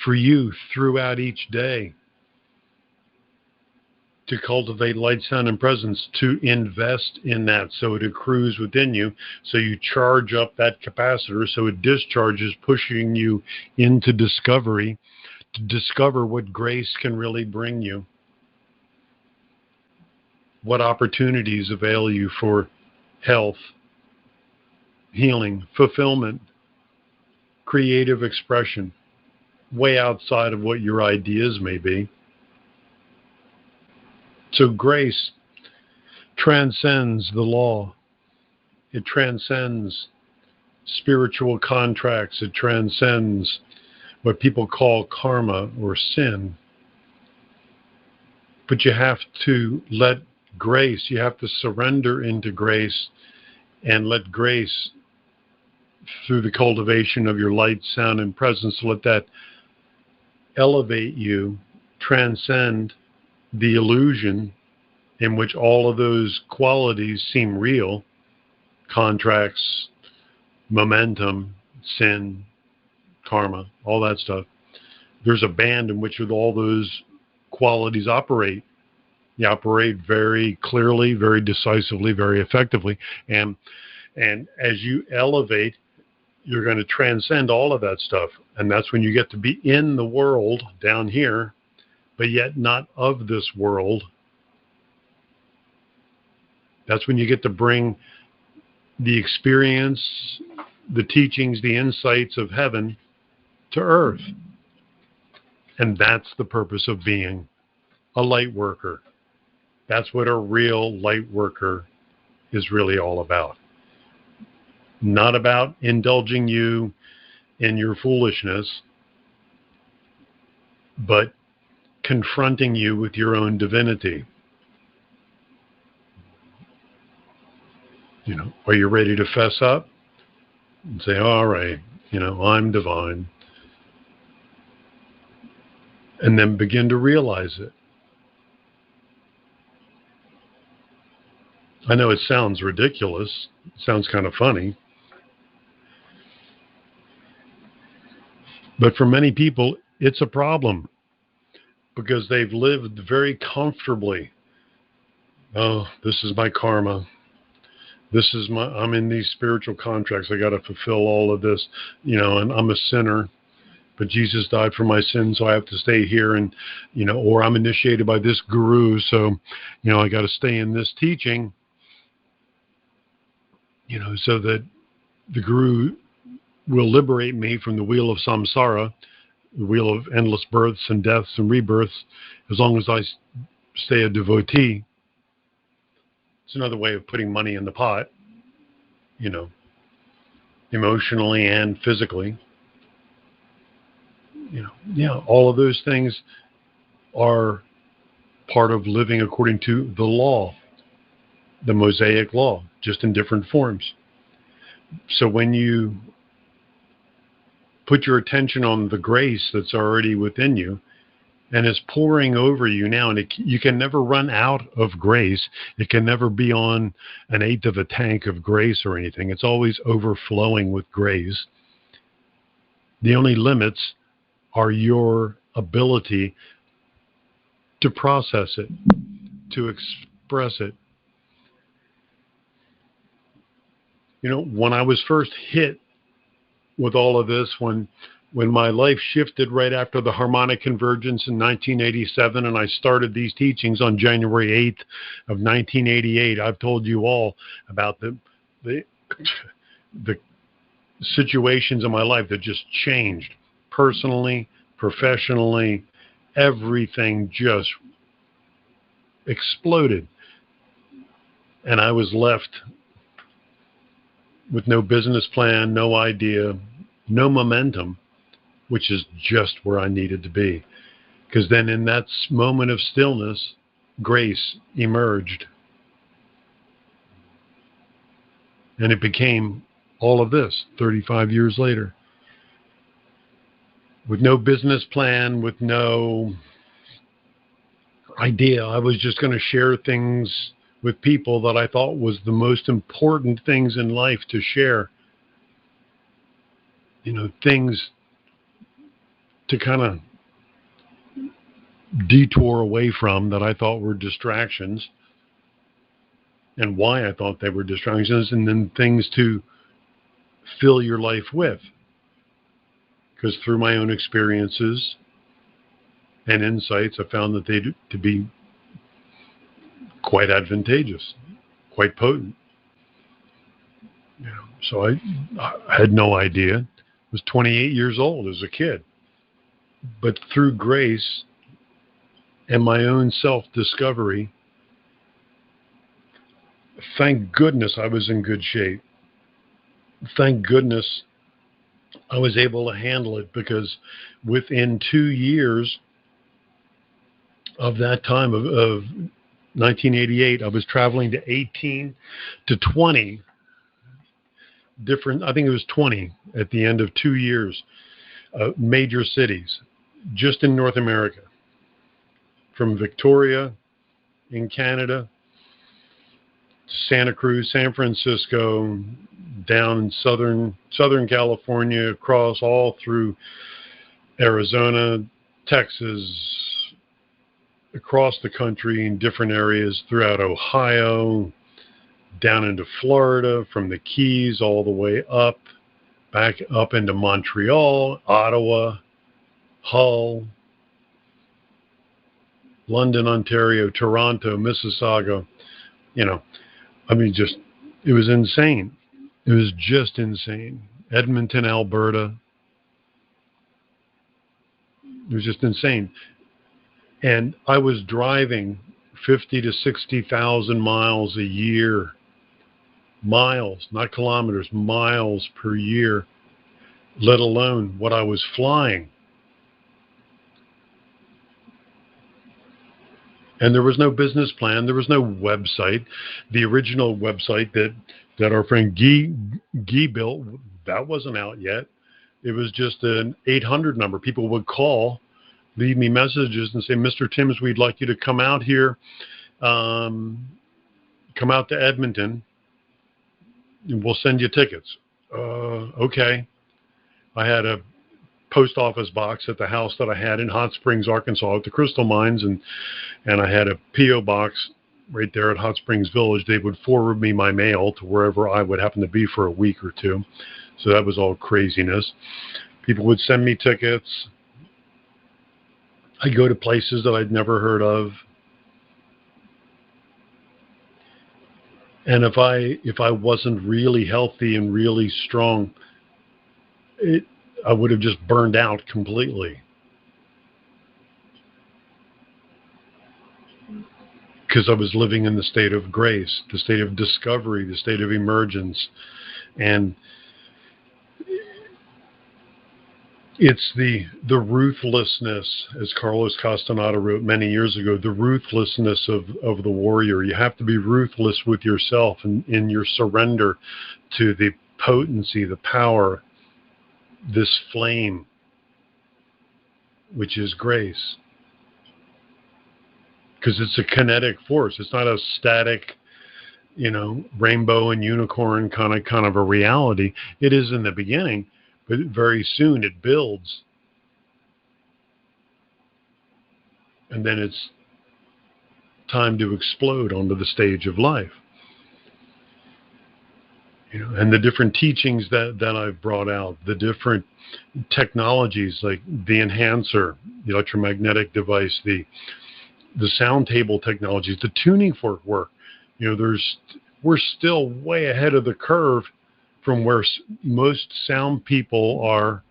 for you throughout each day to cultivate light, sound, and presence, to invest in that so it accrues within you, so you charge up that capacitor, so it discharges, pushing you into discovery, to discover what grace can really bring you, what opportunities avail you for health, healing, fulfillment, creative expression, way outside of what your ideas may be. So grace transcends the law. It transcends spiritual contracts. It transcends what people call karma or sin. But you have to let grace, you have to surrender into grace and let grace, through the cultivation of your light, sound, and presence, let that elevate you, transcend the illusion in which all of those qualities seem real: contracts, momentum, sin, karma, all that stuff. There's a band in which all those qualities operate. You operate very clearly, very decisively, very effectively. And as you elevate, you're going to transcend all of that stuff. And that's when you get to be in the world down here, but yet not of this world. That's when you get to bring the experience, the teachings, the insights of heaven to earth. And that's the purpose of being a light worker. That's what a real light worker is really all about. Not about indulging you in your foolishness, but confronting you with your own divinity. You know, are you ready to fess up and say, all right, I'm divine? And then begin to realize it. I know it sounds ridiculous. It sounds kind of funny. But for many people, it's a problem because they've lived very comfortably. Oh, this is my karma. I'm in these spiritual contracts. I got to fulfill all of this, and I'm a sinner, but Jesus died for my sins, so I have to stay here, and, or I'm initiated by this guru, so, I got to stay in this teaching, so that the guru will liberate me from the wheel of samsara, the wheel of endless births and deaths and rebirths, as long as I stay a devotee. It's another way of putting money in the pot, emotionally and physically. All of those things are part of living according to the law, the Mosaic law, just in different forms. So when you put your attention on the grace that's already within you, and is pouring over you now, and you can never run out of grace. It can never be on an eighth of a tank of grace or anything. It's always overflowing with grace. The only limits are your ability to process it, to express it. When I was first hit with all of this, when my life shifted right after the harmonic convergence in 1987, and I started these teachings on January 8th of 1988, I've told you all about the situations in my life that just changed. Personally, professionally, everything just exploded. And I was left with no business plan, no idea, no momentum, which is just where I needed to be. Because then in that moment of stillness, grace emerged. And it became all of this 35 years later. With no business plan, with no idea. I was just going to share things with people that I thought was the most important things in life to share. Things to kind of detour away from that I thought were distractions, and why I thought they were distractions, and then things to fill your life with. Because through my own experiences, and insights, I found that they to be quite advantageous, quite potent. So I had no idea. I was 28 years old as a kid. But through grace and my own self-discovery, thank goodness I was in good shape. Thank goodness I was able to handle it, because within 2 years of that time of 1988, I was traveling to 18 to 20 different, I think it was 20 at the end of 2 years, major cities just in North America, from Victoria in Canada to Santa Cruz, San Francisco, down in Southern California, across all through Arizona, Texas, across the country in different areas throughout Ohio, down into Florida, from the Keys all the way up, back up into Montreal, Ottawa, Hull, London, Ontario, Toronto, Mississauga. Just, it was insane. It was just insane. Edmonton, Alberta. It was just insane. And I was driving 50 to 60,000 miles a year. Miles, not kilometers, miles per year, let alone what I was flying. And there was no business plan. There was no website. The original website that our friend Guy built, that wasn't out yet. It was just an 800 number. People would call, leave me messages and say, Mr. Timms, we'd like you to come out here, come out to Edmonton, and we'll send you tickets. Okay. I had a post office box at the house that I had in Hot Springs, Arkansas at the Crystal Mines, and I had a P.O. box right there at Hot Springs Village. They would forward me my mail to wherever I would happen to be for a week or two. So that was all craziness. People would send me tickets. I'd go to places that I'd never heard of. And if I wasn't really healthy and really strong, I would have just burned out completely. Because I was living in the state of grace, the state of discovery, the state of emergence. And it's the ruthlessness, as Carlos Castaneda wrote many years ago, the ruthlessness of the warrior. You have to be ruthless with yourself and in your surrender to the potency, the power, this flame, which is grace. Because it's a kinetic force. It's not a static, rainbow and unicorn kind of a reality. It is in the beginning, but very soon it builds. And then it's time to explode onto the stage of life. And the different teachings that I've brought out, the different technologies like the enhancer, the electromagnetic device, the sound table technologies, the tuning fork work, we're still way ahead of the curve from where most sound people are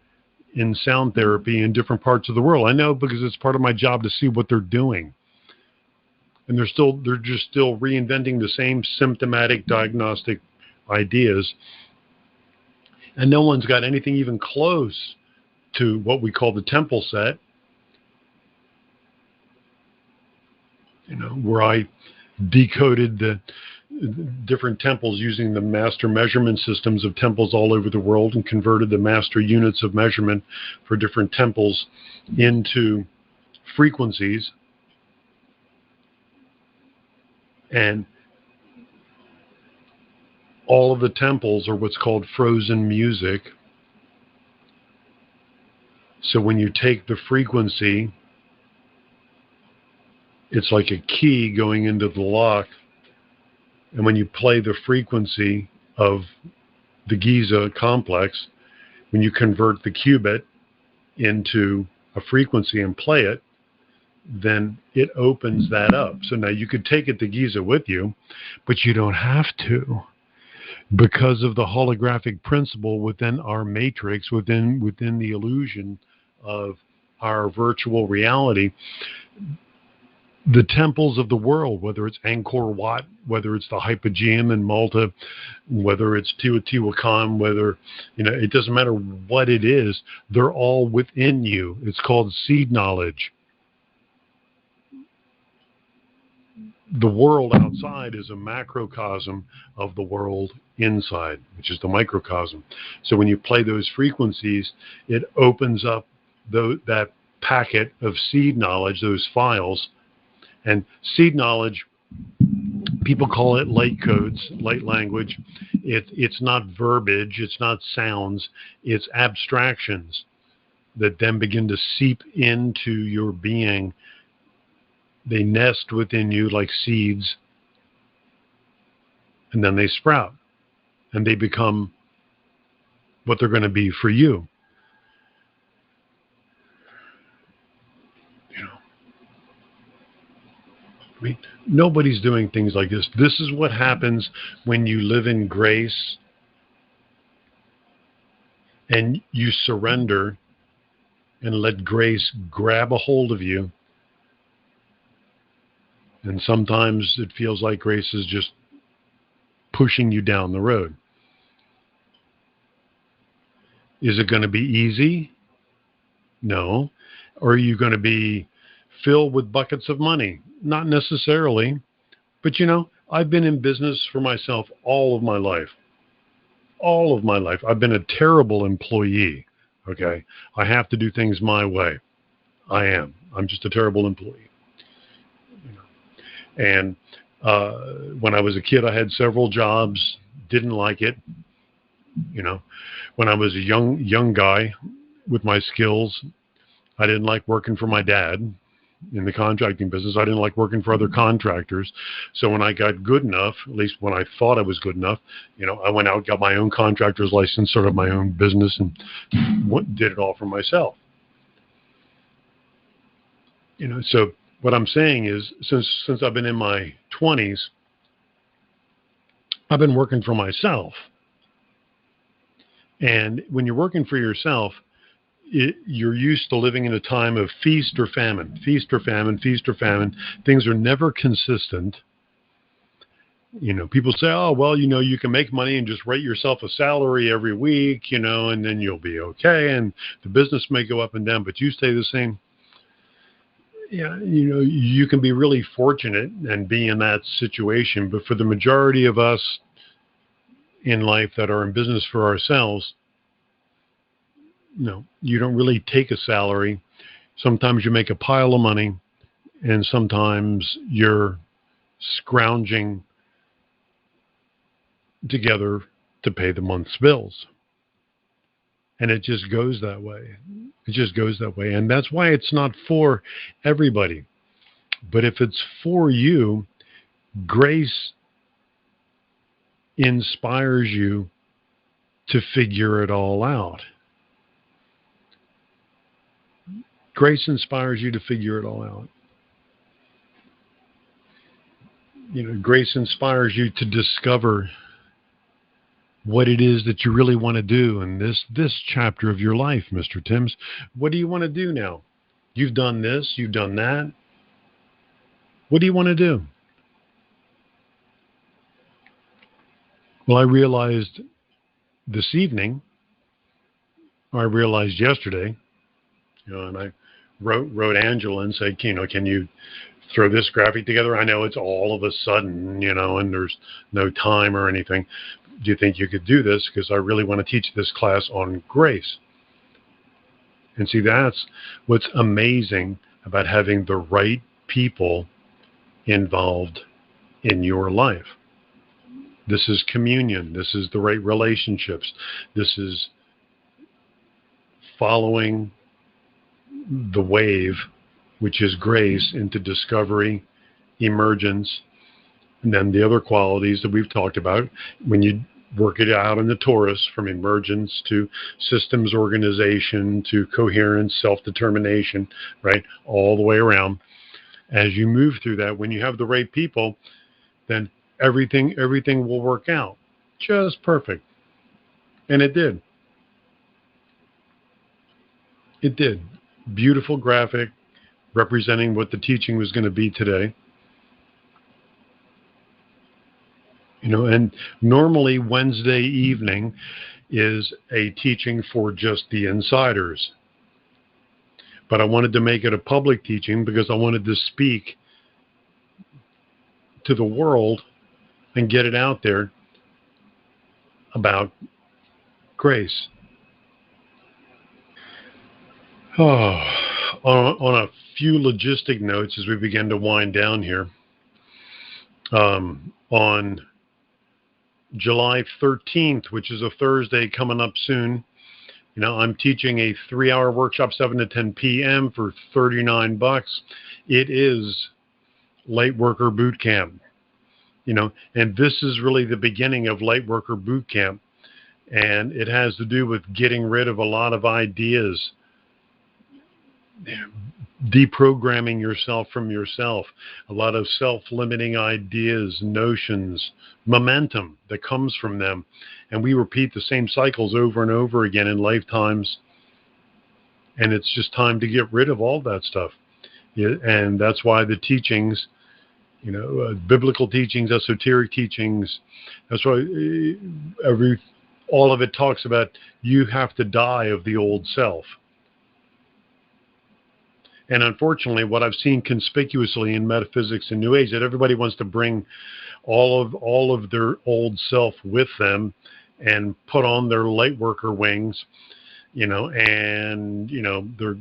in sound therapy in different parts of the world. I know because it's part of my job to see what they're doing. And they're just still reinventing the same symptomatic diagnostic ideas. And no one's got anything even close to what we call the temple set. Where I decoded the different temples using the master measurement systems of temples all over the world and converted the master units of measurement for different temples into frequencies. And all of the temples are what's called frozen music. So when you take the frequency, it's like a key going into the lock. And when you play the frequency of the Giza complex, when you convert the qubit into a frequency and play it, then it opens that up. So now you could take it to Giza with you, but you don't have to, because of the holographic principle within our matrix, within the illusion of our virtual reality. The temples of the world, whether it's Angkor Wat, whether it's the Hypogeum in Malta, whether it's Teotihuacan, whether, it doesn't matter what it is, they're all within you. It's called seed knowledge. The world outside is a macrocosm of the world inside, which is the microcosm. So when you play those frequencies, it opens up that packet of seed knowledge, those files. And seed knowledge, people call it light codes, light language. It's not verbiage, it's not sounds, it's abstractions that then begin to seep into your being. They nest within you like seeds, and then they sprout, and they become what they're going to be for you. Nobody's doing things like this. This is what happens when you live in grace and you surrender and let grace grab a hold of you. And sometimes it feels like grace is just pushing you down the road. Is it going to be easy? No. Or are you going to be filled with buckets of money? Not necessarily. But I've been in business for myself all of my life. All of my life. I've been a terrible employee. Okay? I have to do things my way. I am. I'm just a terrible employee. And when I was a kid, I had several jobs. Didn't like it. When I was a young guy with my skills, I didn't like working for my dad in the contracting business. I didn't like working for other contractors. So when I got good enough, at least when I thought I was good enough, I went out, got my own contractor's license, started my own business, and did it all for myself. So what I'm saying is, since I've been in my 20s, I've been working for myself. And when you're working for yourself, you're used to living in a time of feast or famine, feast or famine, feast or famine. Things are never consistent. People say, oh, well, you can make money and just write yourself a salary every week, and then you'll be okay. And the business may go up and down, but you stay the same. Yeah, you can be really fortunate and be in that situation. But for the majority of us in life that are in business for ourselves, you don't really take a salary. Sometimes you make a pile of money, and sometimes you're scrounging together to pay the month's bills. And it just goes that way. It just goes that way. And that's why it's not for everybody. But if it's for you, grace inspires you to figure it all out. Grace inspires you to figure it all out. Grace inspires you to discover what it is that you really want to do in this chapter of your life, Mr. Timms. What do you want to do now? You've done this, you've done that. What do you want to do? Well, I realized this evening, or I realized yesterday, and I wrote Angela and said, can you throw this graphic together? I know it's all of a sudden, and there's no time or anything. Do you think you could do this? Because I really want to teach this class on grace. And see, that's what's amazing about having the right people involved in your life. This is communion. This is the right relationships. This is following the wave, which is grace, into discovery, emergence, and then the other qualities that we've talked about. When you work it out in the torus, from emergence to systems organization to coherence, self-determination, right, all the way around. as you move through that, when you have the right people, then everything will work out just perfect. And it did. It did. Beautiful graphic representing what the teaching was going to be today. And normally Wednesday evening is a teaching for just the insiders. But I wanted to make it a public teaching because I wanted to speak to the world and get it out there about grace. On a few logistic notes as we begin to wind down here, on July 13th, which is a Thursday coming up soon, I'm teaching a 3-hour workshop, 7 to 10 p.m. for $39. It is Light Worker Boot Camp, and this is really the beginning of Light Worker Boot Camp. And it has to do with getting rid of a lot of ideas, deprogramming yourself from yourself, a lot of self-limiting ideas, notions, momentum that comes from them. And we repeat the same cycles over and over again in lifetimes. And it's just time to get rid of all that stuff. And that's why the teachings, biblical teachings, esoteric teachings, that's why all of it talks about you have to die of the old self. And unfortunately, what I've seen conspicuously in metaphysics and New Age, that everybody wants to bring all of their old self with them and put on their light worker wings, and their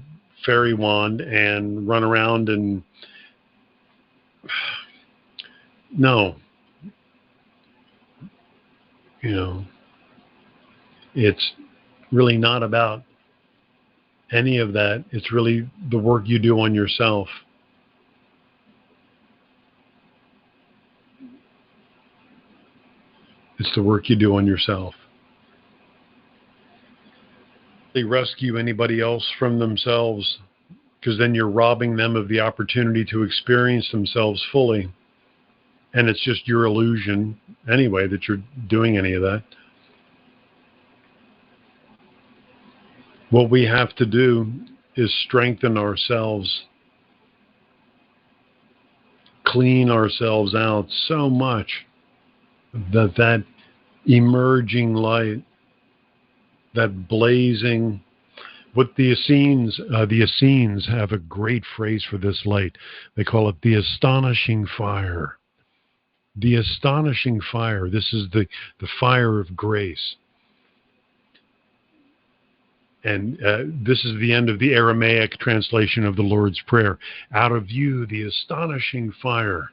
fairy wand and run around and no, it's really not about any of that. It's really the work you do on yourself. It's the work you do on yourself. They rescue anybody else from themselves, because then you're robbing them of the opportunity to experience themselves fully. And it's just your illusion anyway that you're doing any of that. What we have to do is strengthen ourselves, clean ourselves out so much that emerging light, that blazing, what the Essenes have a great phrase for this light. They call it the astonishing fire. The astonishing fire. This is the fire of grace. And this is the end of the Aramaic translation of the Lord's Prayer. Out of you, the astonishing fire,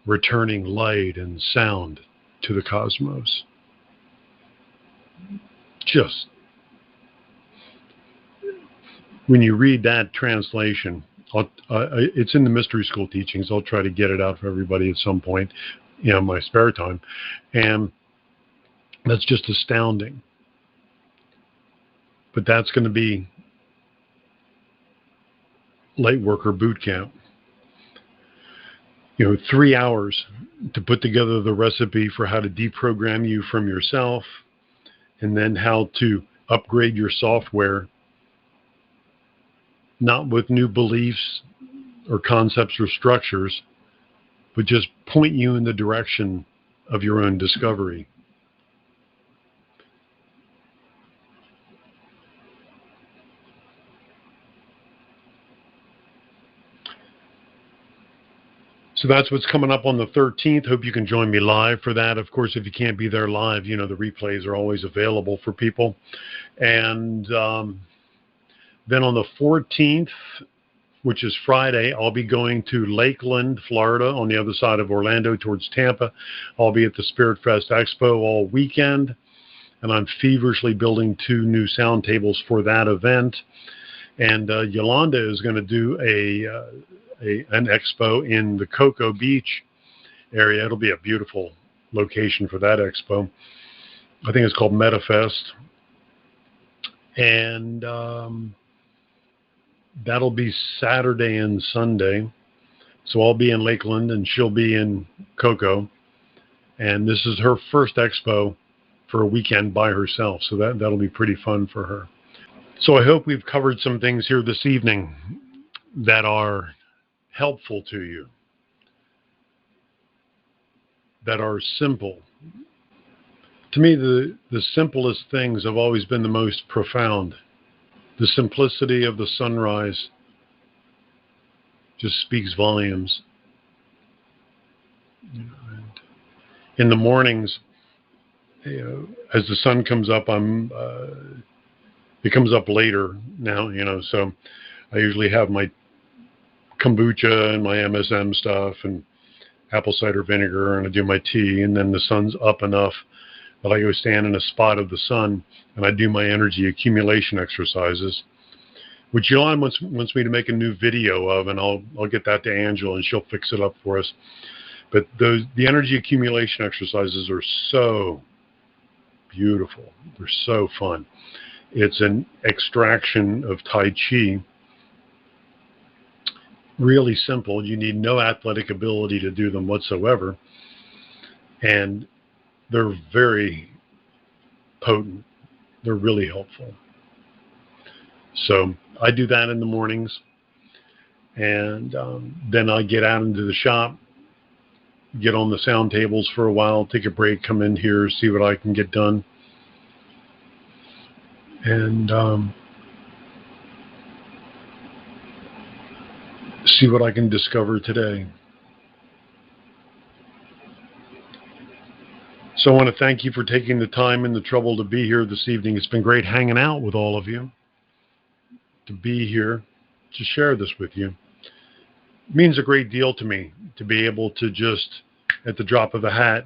returning light and sound to the cosmos. Just, when you read that translation, it's in the Mystery School teachings. I'll try to get it out for everybody at some point, in my spare time. And that's just astounding. But that's going to be Light Worker Boot Camp. 3 hours to put together the recipe for how to deprogram you from yourself, and then how to upgrade your software, not with new beliefs or concepts or structures, but just point you in the direction of your own discovery. So that's what's coming up on the 13th. Hope you can join me live for that. Of course, if you can't be there live, the replays are always available for people. And then on the 14th, which is Friday, I'll be going to Lakeland, Florida, on the other side of Orlando towards Tampa. I'll be at the Spirit Fest Expo all weekend, and I'm feverishly building 2 new sound tables for that event. And Yolanda is going to do an expo in the Cocoa Beach area. It'll be a beautiful location for that expo. I think it's called MetaFest. And That'll be Saturday and Sunday. So I'll be in Lakeland and she'll be in Cocoa. And this is her first expo for a weekend by herself. So that'll be pretty fun for her. So I hope we've covered some things here this evening that are helpful to you, that are simple. To me, the simplest things have always been the most profound. The simplicity of the sunrise just speaks volumes. And in the mornings, as the sun comes up, it comes up later now, so I usually have my kombucha and my MSM stuff and apple cider vinegar, and I do my tea, and then the sun's up enough that I go stand in a spot of the sun and I do my energy accumulation exercises, which Elon wants me to make a new video of, and I'll get that to Angela and she'll fix it up for us. But the energy accumulation exercises are so beautiful. They're so fun. It's an extraction of Tai Chi. Really simple. You need no athletic ability to do them whatsoever. And they're very potent. They're really helpful. So I do that in the mornings. And then I get out into the shop, get on the sound tables for a while, take a break, come in here, see what I can get done. And see what I can discover today. So I want to thank you for taking the time and the trouble to be here this evening. It's been great hanging out with all of you. To be here, to share this with you. It means a great deal to me to be able to just, at the drop of a hat,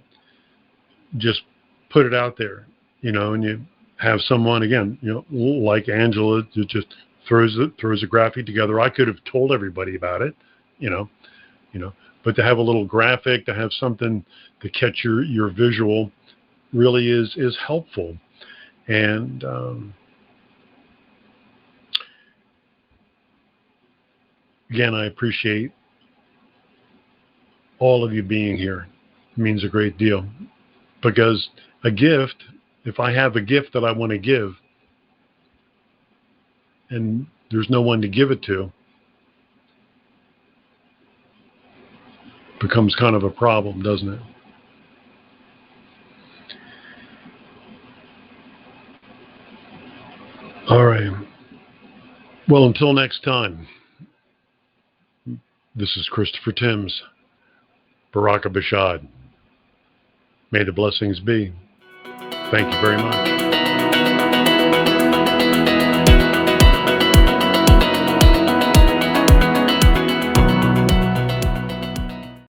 just put it out there, and you have someone, again, like Angela, who just throws a graphic together. I could have told everybody about it, but to have a little graphic, to have something to catch your visual really is helpful. And again, I appreciate all of you being here. It means a great deal, because a gift, if I have a gift that I want to give and there's no one to give it to, becomes kind of a problem, doesn't it? All right. Well, until next time, this is Christopher Timms, Baraka Bashad. May the blessings be. Thank you very much.